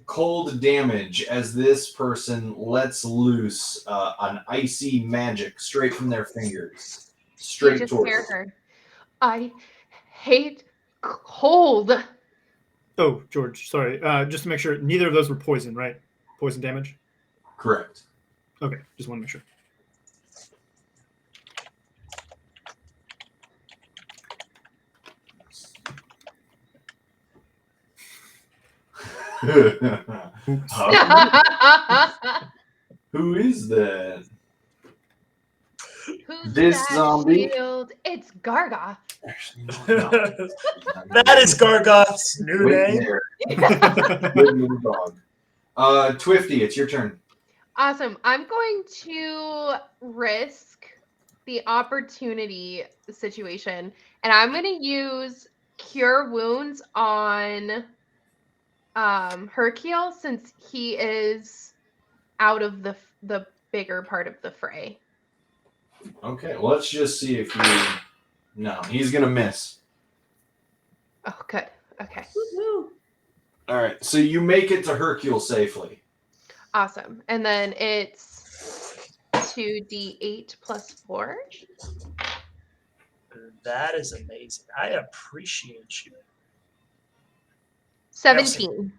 cold damage as this person lets loose an icy magic straight from their fingers. You Straight just towards hear you. her. I hate cold. Oh, George, sorry. Just to make sure, neither of those were poison, right? Poison damage? Correct. Okay, just want to make sure. Who is that? Who's This that zombie? shield? It's Gargoth. Actually, no. That is Gargoth's new Wait name. there. Good little dog. Twifty, it's your turn. Awesome. I'm going to risk the opportunity situation, and I'm going to use Cure Wounds on Hercule since he is out of the bigger part of the fray. Okay, well, let's just see if you. No, he's gonna miss. Oh, good. Okay. Woo-hoo. All right, so you make it to Hercule safely. Awesome. And then it's 2d8 plus 4. That is amazing. I appreciate you. 17.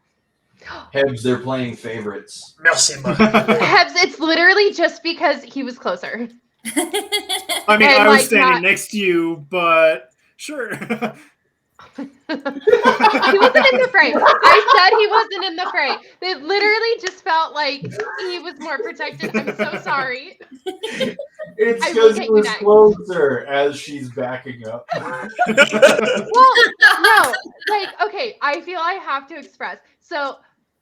Hebs, they're playing favorites. Merci, beaucoup. Hebs, it's literally just because he was closer. I mean, And, I was like, standing not- next to you, but sure. He wasn't in the fray. I said he wasn't in the fray. It literally just felt like he was more protected. I'm so sorry. It's I will because get he you was next. closer as she's backing up. Well, no, like, okay, I feel I have to express. So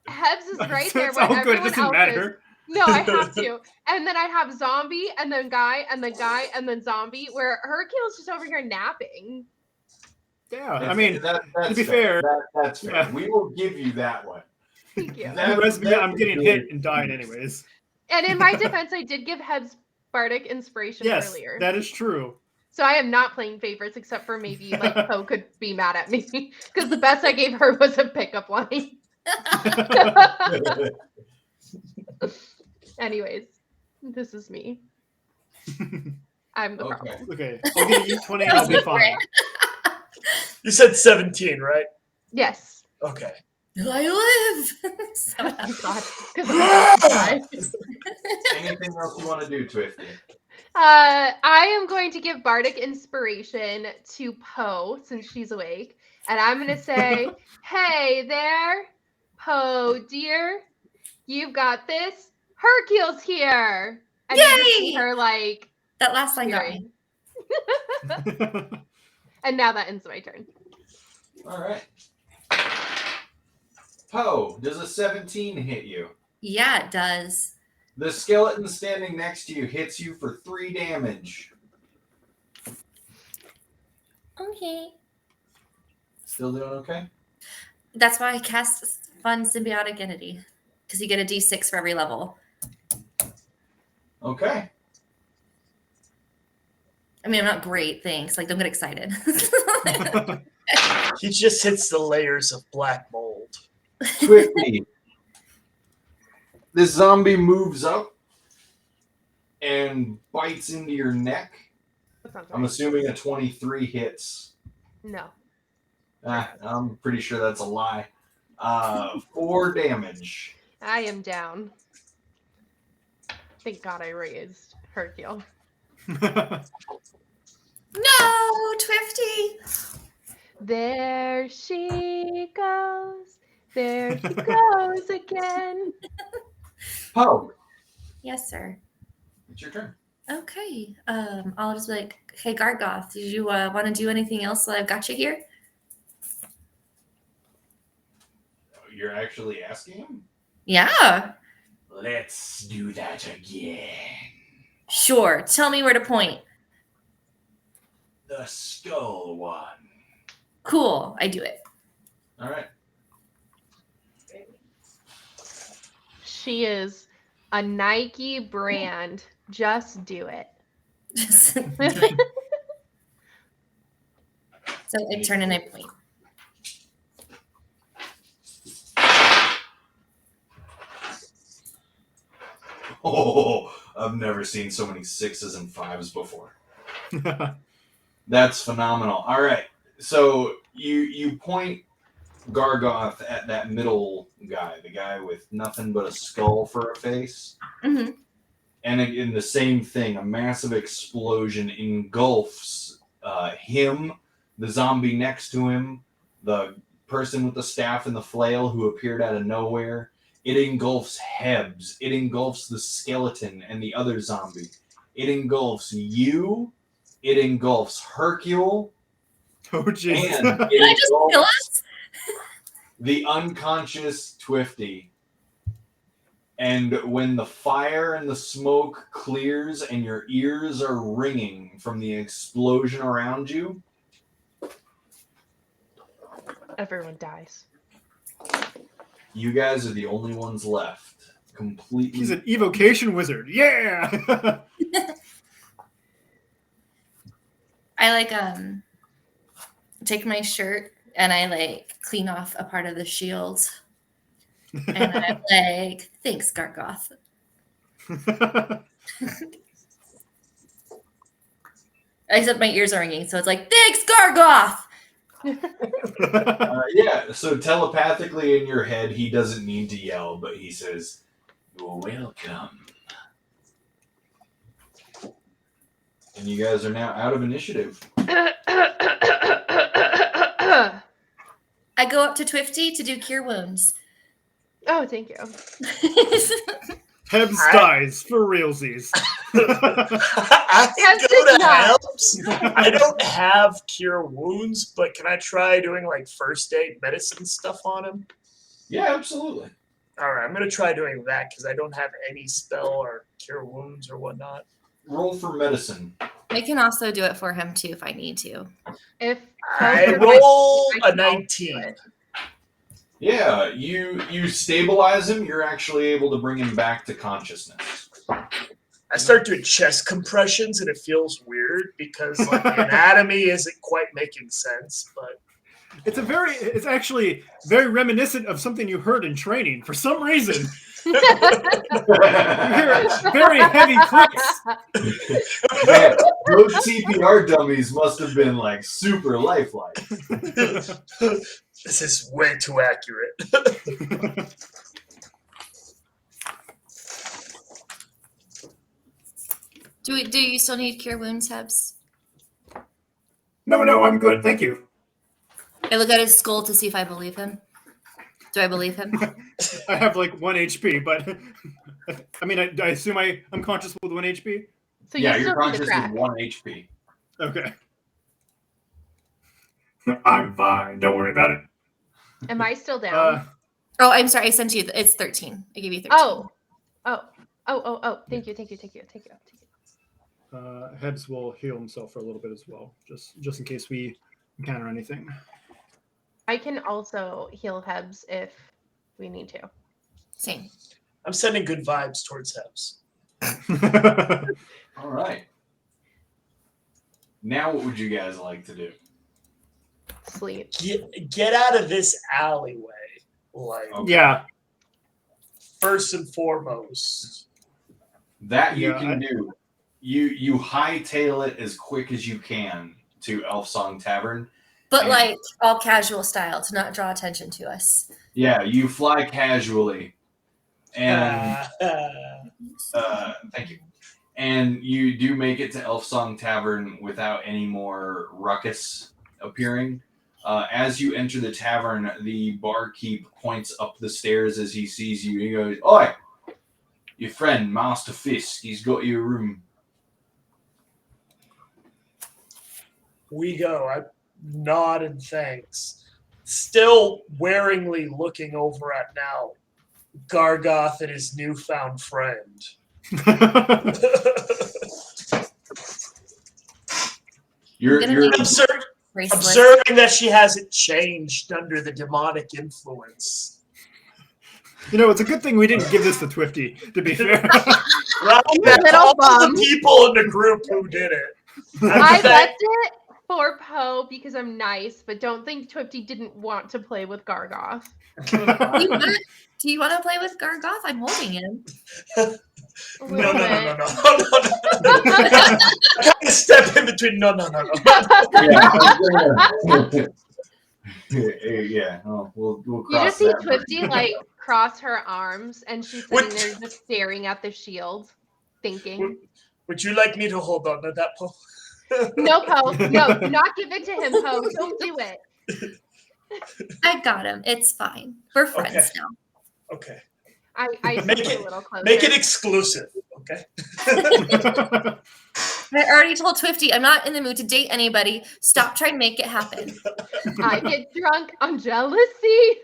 Hebs is right there It's where all good. It everyone doesn't else is. matter. No, I have to. And then I have zombie, and then guy, and then guy, and then zombie, where Hercule's just over here napping. Yeah, I mean, that's to be fair, that's fair. yeah. We will give you that one. Thank you. Whereas me, I'm getting good. hit and dying anyways. And in my defense, I did give Hebs Bardic Inspiration Yes, earlier. that is true. So I am not playing favorites, except for maybe like Poe could be mad at me because the best I gave her was a pickup line. Anyways, this is me. I'm the problem. Okay, I'll get you 20 and I'll be fine. You said 17, right? Yes. Okay. I live. Oh God, because I'm about to die. Anything else you want to do, Twifty? I am going to give Bardic Inspiration to Poe since she's awake, and I'm going to say, "Hey there, Poe dear, you've got this. Hercule's here." And you just see Yay! her like That last line got me. cheering. And now that ends my turn. All right. Poe, does a 17 hit you? Yeah, it does. The skeleton standing next to you hits you for 3 damage. Okay. Still doing okay? That's why I cast Fun Symbiotic Entity. Because you get a d6 for every level. Okay. I mean, I'm not great, thanks. Like, don't get excited. He just hits the layers of black mold. Twifty. This zombie moves up and bites into your neck. That sounds I'm right. assuming a 23 hits. No. I'm pretty sure that's a lie. 4 damage. I am down. Thank God I raised Hercule. No, Twifty. There she goes. There she goes again. Poe, Yes, sir. it's your turn. Okay. I'll just be like, hey, Gargoth, did you want to do anything else that I've got you here? You're actually asking him? Yeah. Let's do that again. Sure. Tell me where to point. The skull one. Cool. I do it. All right. She is a Nike brand. Just do it. So I turn and I point. Oh, I've never seen so many 6s and 5s before. That's phenomenal. All right. So you point Gargoth at that middle guy, the guy with nothing but a skull for a face. Mm-hmm. And in the same thing, a massive explosion engulfs him, the zombie next to him, the person with the staff and the flail who appeared out of nowhere. It engulfs Hebs. It engulfs the skeleton and the other zombie. It engulfs you. It engulfs Hercule. Oh, Jesus. And Did I it just kill engulfs us? the unconscious Twifty. And when the fire and the smoke clears and your ears are ringing from the explosion around you, Everyone dies. you guys are the only ones left. completely. He's an evocation wizard. Yeah. I like take my shirt and I like clean off a part of the shield. And I'm like, thanks, Gargoth. Except my ears are ringing, so it's like, thanks, Gargoth! Yeah, so telepathically in your head, he doesn't need to yell, but he says, "You're welcome." And you guys are now out of initiative. I go up to Twifty to do cure wounds. Oh, thank you. Hebs dies for realsies. I Yes, go to not. Helps. I don't have cure wounds, but can I try doing like first aid medicine stuff on him? Yeah, absolutely. All right, I'm gonna try doing that because I don't have any spell or cure wounds or whatnot. Roll for medicine. I can also do it for him too if I need to. If I Poe roll I a can also do 19. it. Yeah, you stabilize him. You're actually able to bring him back to consciousness. I start doing chest compressions and it feels weird because like the anatomy isn't quite making sense, but It's actually very reminiscent of something you heard in training for some reason. You hear very heavy clicks. Man, those CPR dummies must have been like super lifelike. this is way too accurate. Do you still need cure wounds, Hebs? No, I'm good. Thank you. I look at his skull to see if I believe him. Do I believe him? I have like 1 HP, but I mean, I assume I'm conscious with 1 HP. So Yeah, you you're still need conscious a with crack. 1 HP. Okay. I'm fine. Don't worry about it. Am I still down? Oh, I'm sorry. I sent you. It's 13. I gave you 13. Oh. Thank you. Hebs will heal himself for a little bit as well, just in case we encounter anything. I can also heal Hebs if we need to. Same. I'm sending good vibes towards Hebs. All right. Now, what would you guys like to do? Sleep. Get out of this alleyway. Like Okay. Yeah. first and foremost. That you Yeah, can do. You hightail it as quick as you can to Elf Song Tavern. But And- like all casual style to not draw attention to us. Yeah, you fly casually, and thank you. And you do make it to Elf Song Tavern without any more ruckus appearing. As you enter the tavern, the barkeep points up the stairs as he sees you. He goes, "Oi, your friend Master Fisk. He's got you a room." we go. I nod and thanks. Still waringly looking over at now Gargoth and his newfound friend. You're Observing that she hasn't changed under the demonic influence. It's a good thing we didn't give this to Twifty, to be fair. Right? That's little all bum. the people in the group who did it. I left it for Poe because I'm nice, but don't think Twifty didn't want to play with Gargoth. Do you want to play with Gargoth? I'm holding him. A No. little bit. I gotta step in between. No. Yeah. Oh, we'll You cross just see that bridge. Twifty like cross her arms, and she's sitting there just staring at the shield, thinking. Would you like me to hold on to that pole? No, Poe. No, do not give it to him, Poe. Don't do it. I got him. It's fine. We're friends Okay. now. Okay. I Make sit it- a little closer. Make it exclusive. Okay. I already told Twifty I'm not in the mood to date anybody. Stop trying to make it happen. I get drunk on jealousy.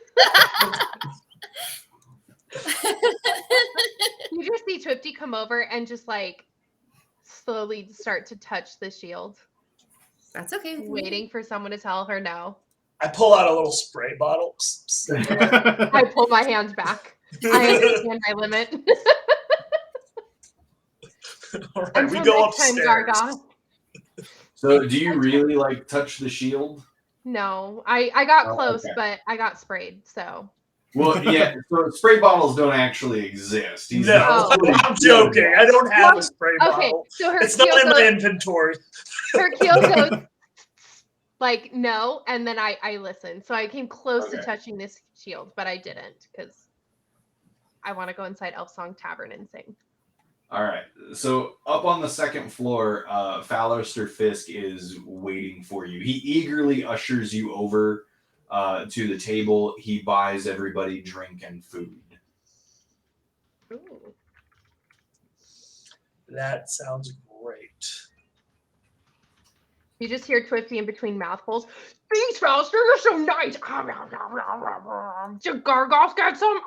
You just see Twifty come over and just like slowly start to touch the shield, That's okay. with me. waiting for someone to tell her no. I pull out a little spray bottle. I pull my hand back. I understand my limit. All right, Until we go next time, upstairs. Gargoth. So, do you really like touch the shield? No, I got Oh, close, okay. but I got sprayed. So Well, yeah. So spray bottles don't actually exist. He's No, Oh. really I'm joking. I don't have a spray okay. bottle. So It's not Hercule in my goes. inventory. Hercule goes like no, and then I listened. So I came close to Okay. touching this shield, but I didn't because I want to go inside Elf Song Tavern and sing. All right. So up on the second floor, Fallister Fisk is waiting for you. He eagerly ushers you over to the table. He buys everybody drink and food. Ooh. That sounds great. You just hear Twifty in between mouthfuls. Thanks, Falster, you're so nice. Did Gargoth get some?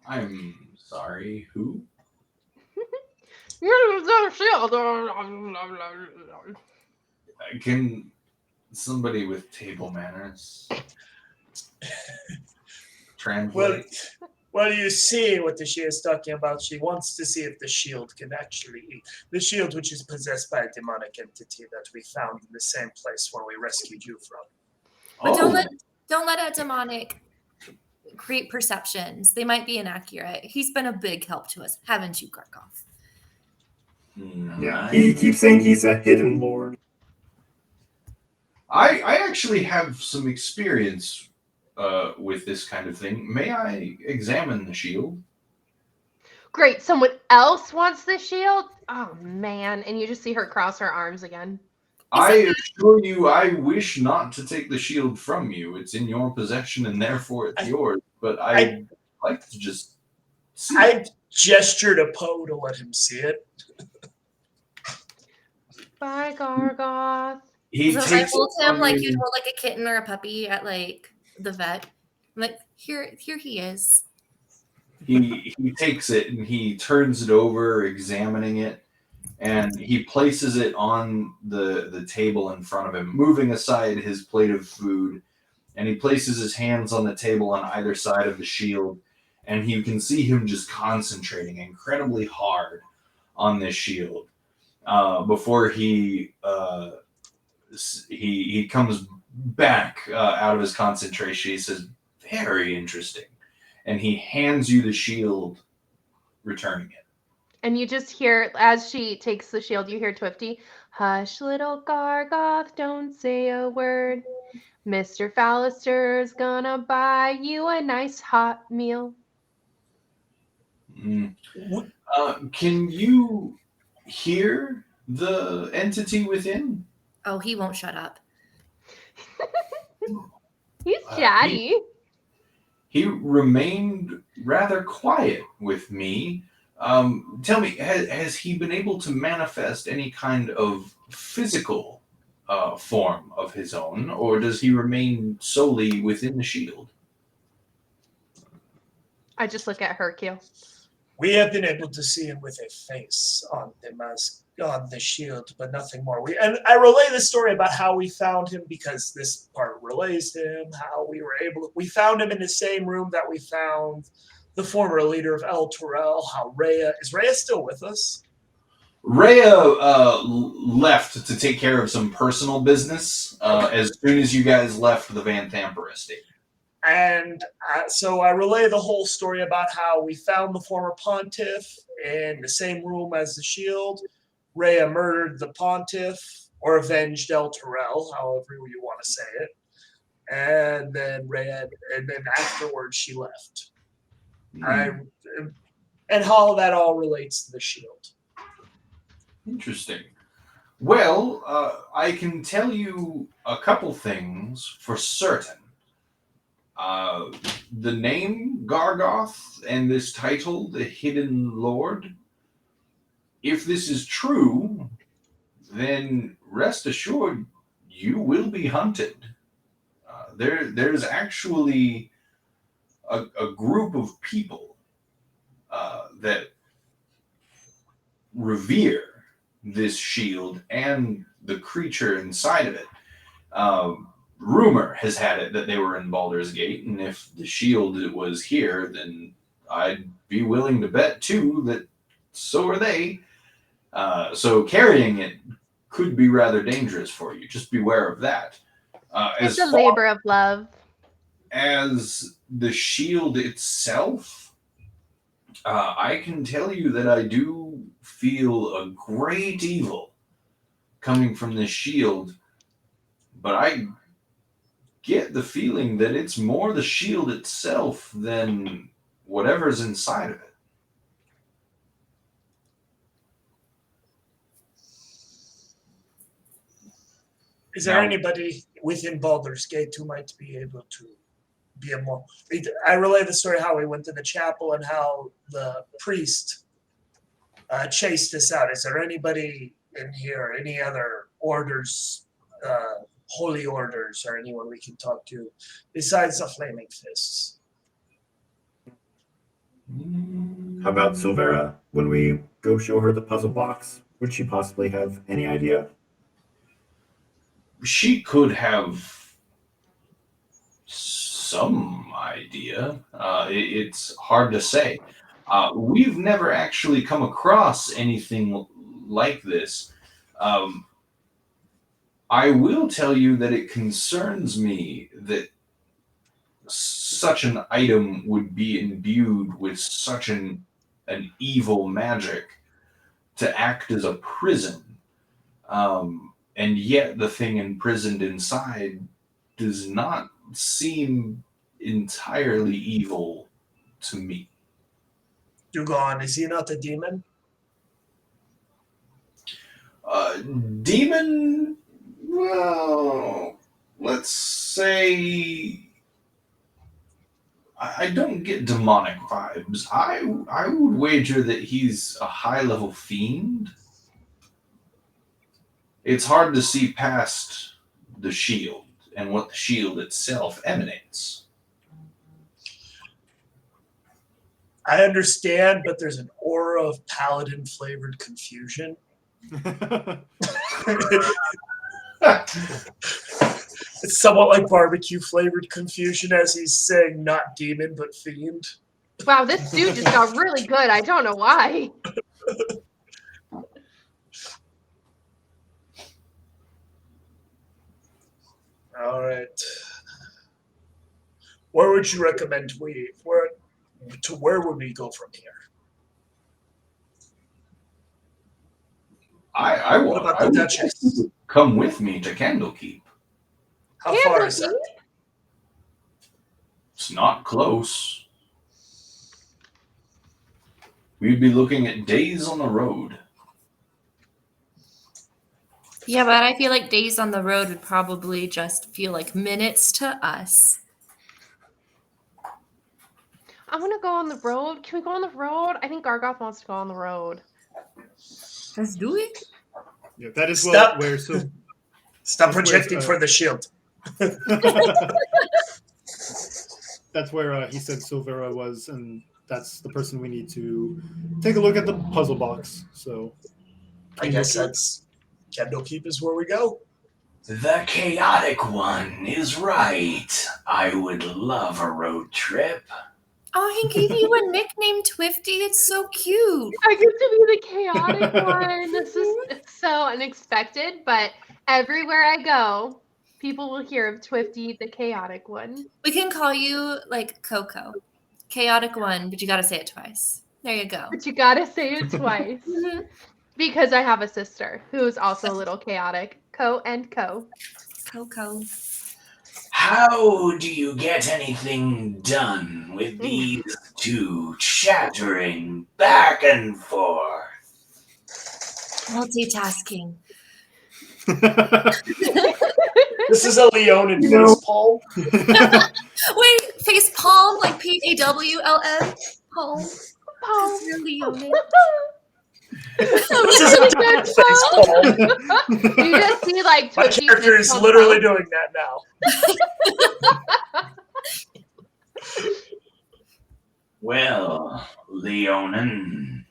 I'm sorry, who? Can somebody with table manners translate? Well, you see what she is talking about. She wants to see if the shield can actually eat. The shield, which is possessed by a demonic entity that we found in the same place where we rescued you from. But Oh, don't let a demonic create perceptions. They might be inaccurate. He's been a big help to us, haven't you, Gargoth? Yeah, he keeps saying he's a hidden lord. I actually have some experience with this kind of thing. May I examine the shield? Great, someone else wants the shield? Oh man, and you just see her cross her arms again. I assure you, I wish not to take the shield from you. It's in your possession, and therefore it's yours. But I'd like to just see it. I gesture to Poe to let him see it. Bye, Gargoth. He So I takes hold it him from like you. you'd hold like a kitten or a puppy at like the vet. I'm like, here he is. He takes it and he turns it over, examining it, and he places it on the table in front of him, moving aside his plate of food, and he places his hands on the table on either side of the shield, and you can see him just concentrating incredibly hard on this shield before he comes back out of his concentration. He says, "Very interesting," and he hands you the shield, returning it. And you just hear, as she takes the shield, you hear Twifty, hush, little Gargoth, don't say a word. Mr. Fallister's gonna buy you a nice hot meal. Can you hear the entity within? Oh, he won't shut up. He's chatty. He remained rather quiet with me. Tell me, has he been able to manifest any kind of physical form of his own, or does he remain solely within the shield? I just look at Hercule. We have been able to see him with a face on the mask, on the shield, but nothing more. And I relay the story about how we found him because this part relays to him, how we found him in the same room that we found the former leader of El Torel, how is Rhea still with us? Rhea left to take care of some personal business as soon as you guys left the Van Thamper estate. And so I relay the whole story about how we found the former pontiff in the same room as the shield. Rhea murdered the pontiff or avenged El Torel, however you want to say it. And then afterwards she left. And how that all relates to the shield. Interesting. Well, I can tell you a couple things for certain. The name Gargoth and this title, the Hidden Lord, if this is true, then rest assured you will be hunted. There's actually a group of people that revere this shield and the creature inside of it. Rumor has had it that they were in Baldur's Gate, and if the shield was here, then I'd be willing to bet too that so are they. So carrying it could be rather dangerous for you. Just beware of that. It's a labor of love. As the shield itself, I can tell you that I do feel a great evil coming from this shield, but I get the feeling that it's more the shield itself than whatever's inside of it. Is there Now- anybody within Baldur's Gate who might be able to be a more? I relay the story how we went to the chapel and how the priest chased us out. Is there anybody in here, any other orders, holy orders, or anyone we can talk to besides the Flaming Fists? How about Silvera? When we go show her the puzzle box, would she possibly have any idea? She could have some idea. It's hard to say. We've never actually come across anything like this. I will tell you that it concerns me that such an item would be imbued with such an evil magic to act as a prison. And yet the thing imprisoned inside does not seem entirely evil to me. Dugon, is he not a demon? Demon? Well, let's say I don't get demonic vibes. I would wager that he's a high-level fiend. It's hard to see past the shield and what the shield itself emanates. I understand, but there's an aura of paladin-flavored confusion. It's somewhat like barbecue-flavored confusion as he's saying not demon, but fiend. Wow, this stew just got really good. I don't know why. All right. Where would you recommend where would we go from here? I What about the would Duchess? come with me to Candlekeep. How far is that? It's not close. We'd be looking at days on the road. Yeah, but I feel like days on the road would probably just feel like minutes to us. I want to go on the road. Can we go on the road? I think Gargoth wants to go on the road. Let's do it. Yeah, that is Stop. where Stop That's projecting where, for the shield. that's where he said Silvera was, and that's the person we need to take a look at the puzzle box. So I guess that's Candlekeep is where we go. The chaotic one is right. I would love a road trip. Oh, he gave you a nickname, Twifty. It's so cute. I get to be the chaotic one. It's so unexpected, but everywhere I go, people will hear of Twifty, the chaotic one. We can call you like Coco. Chaotic one, but you gotta say it twice. There you go. But you gotta say it twice. Mhm. Because I have a sister who's also a little chaotic. Co and co. Coco. How do you get anything done with these two chattering back and forth? Multitasking. This is a Leonin face palm. Wait, face palm, like PAWLM? Palm. Paul. You're Leonin. This is a demon face palm. You just see like My Twifty character is fist literally bump. doing that now. Well, Leonin,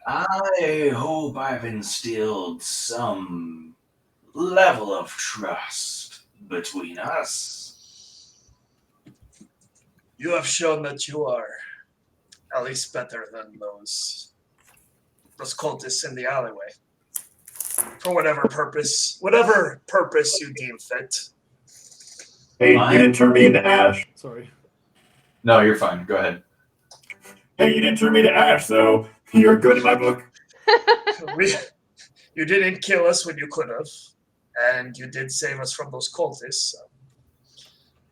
I hope I've instilled some level of trust between us. You have shown that you are at least better than those cultists in the alleyway. For whatever purpose you deem fit. Hey, you didn't turn me into ash. Sorry. No, you're fine. Go ahead. Hey, you didn't turn me to ash, so you're good in my book. You didn't kill us when you could have, and you did save us from those cultists. So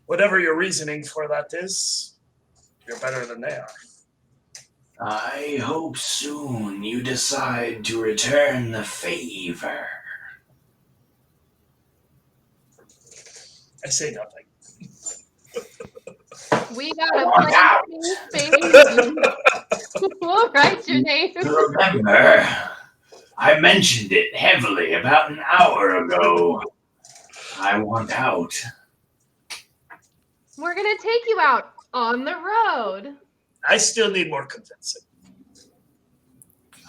whatever your reasoning for that is, you're better than they are. I hope soon you decide to return the favor. I say nothing. We got a blank baby. We'll write your name. Remember, I mentioned it heavily about an hour ago. I want out. We're gonna take you out on the road. I still need more convincing.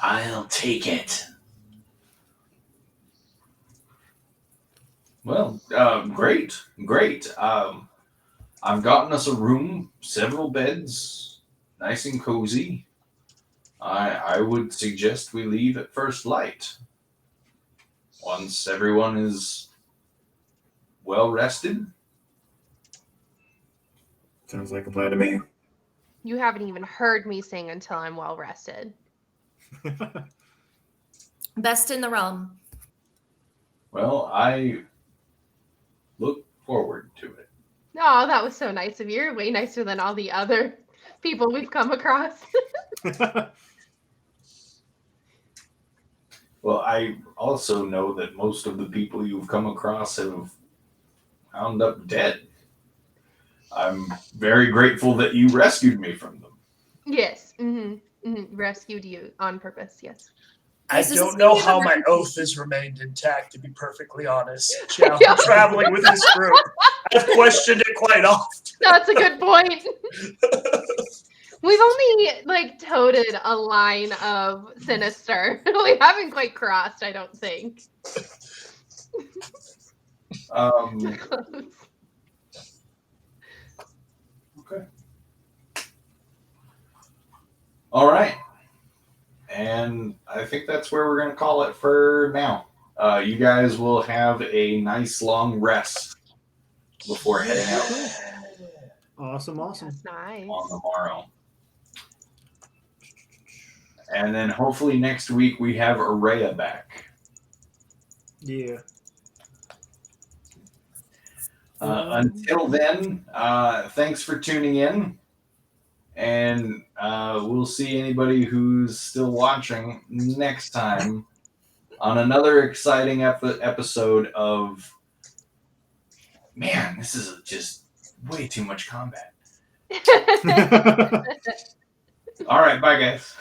I'll take it. Well, great. I've gotten us a room, several beds, nice and cozy. I would suggest we leave at first light. Once everyone is well rested. Sounds like a plan to me. You haven't even heard me sing until I'm well rested. Best in the realm. Well, I look forward to it. Oh, that was so nice of you. You're way nicer than all the other people we've come across. Well, I also know that most of the people you've come across have wound up dead. I'm very grateful that you rescued me from them. Yes. Rescued you on purpose. Yes. I This is don't know the how my emergency. oath has remained intact, to be perfectly honest. Traveling with this group, I've questioned it quite often. That's a good point. We've only toted a line of sinister. We haven't quite crossed, I don't think. Okay. All right. And I think that's where we're going to call it for now. You guys will have a nice long rest before heading out Awesome. That's nice. on the morrow. And then hopefully next week we have Araya back. Yeah. Until then, thanks for tuning in. And we'll see anybody who's still watching next time on another exciting episode of... Man, this is just way too much combat. All right, bye, guys.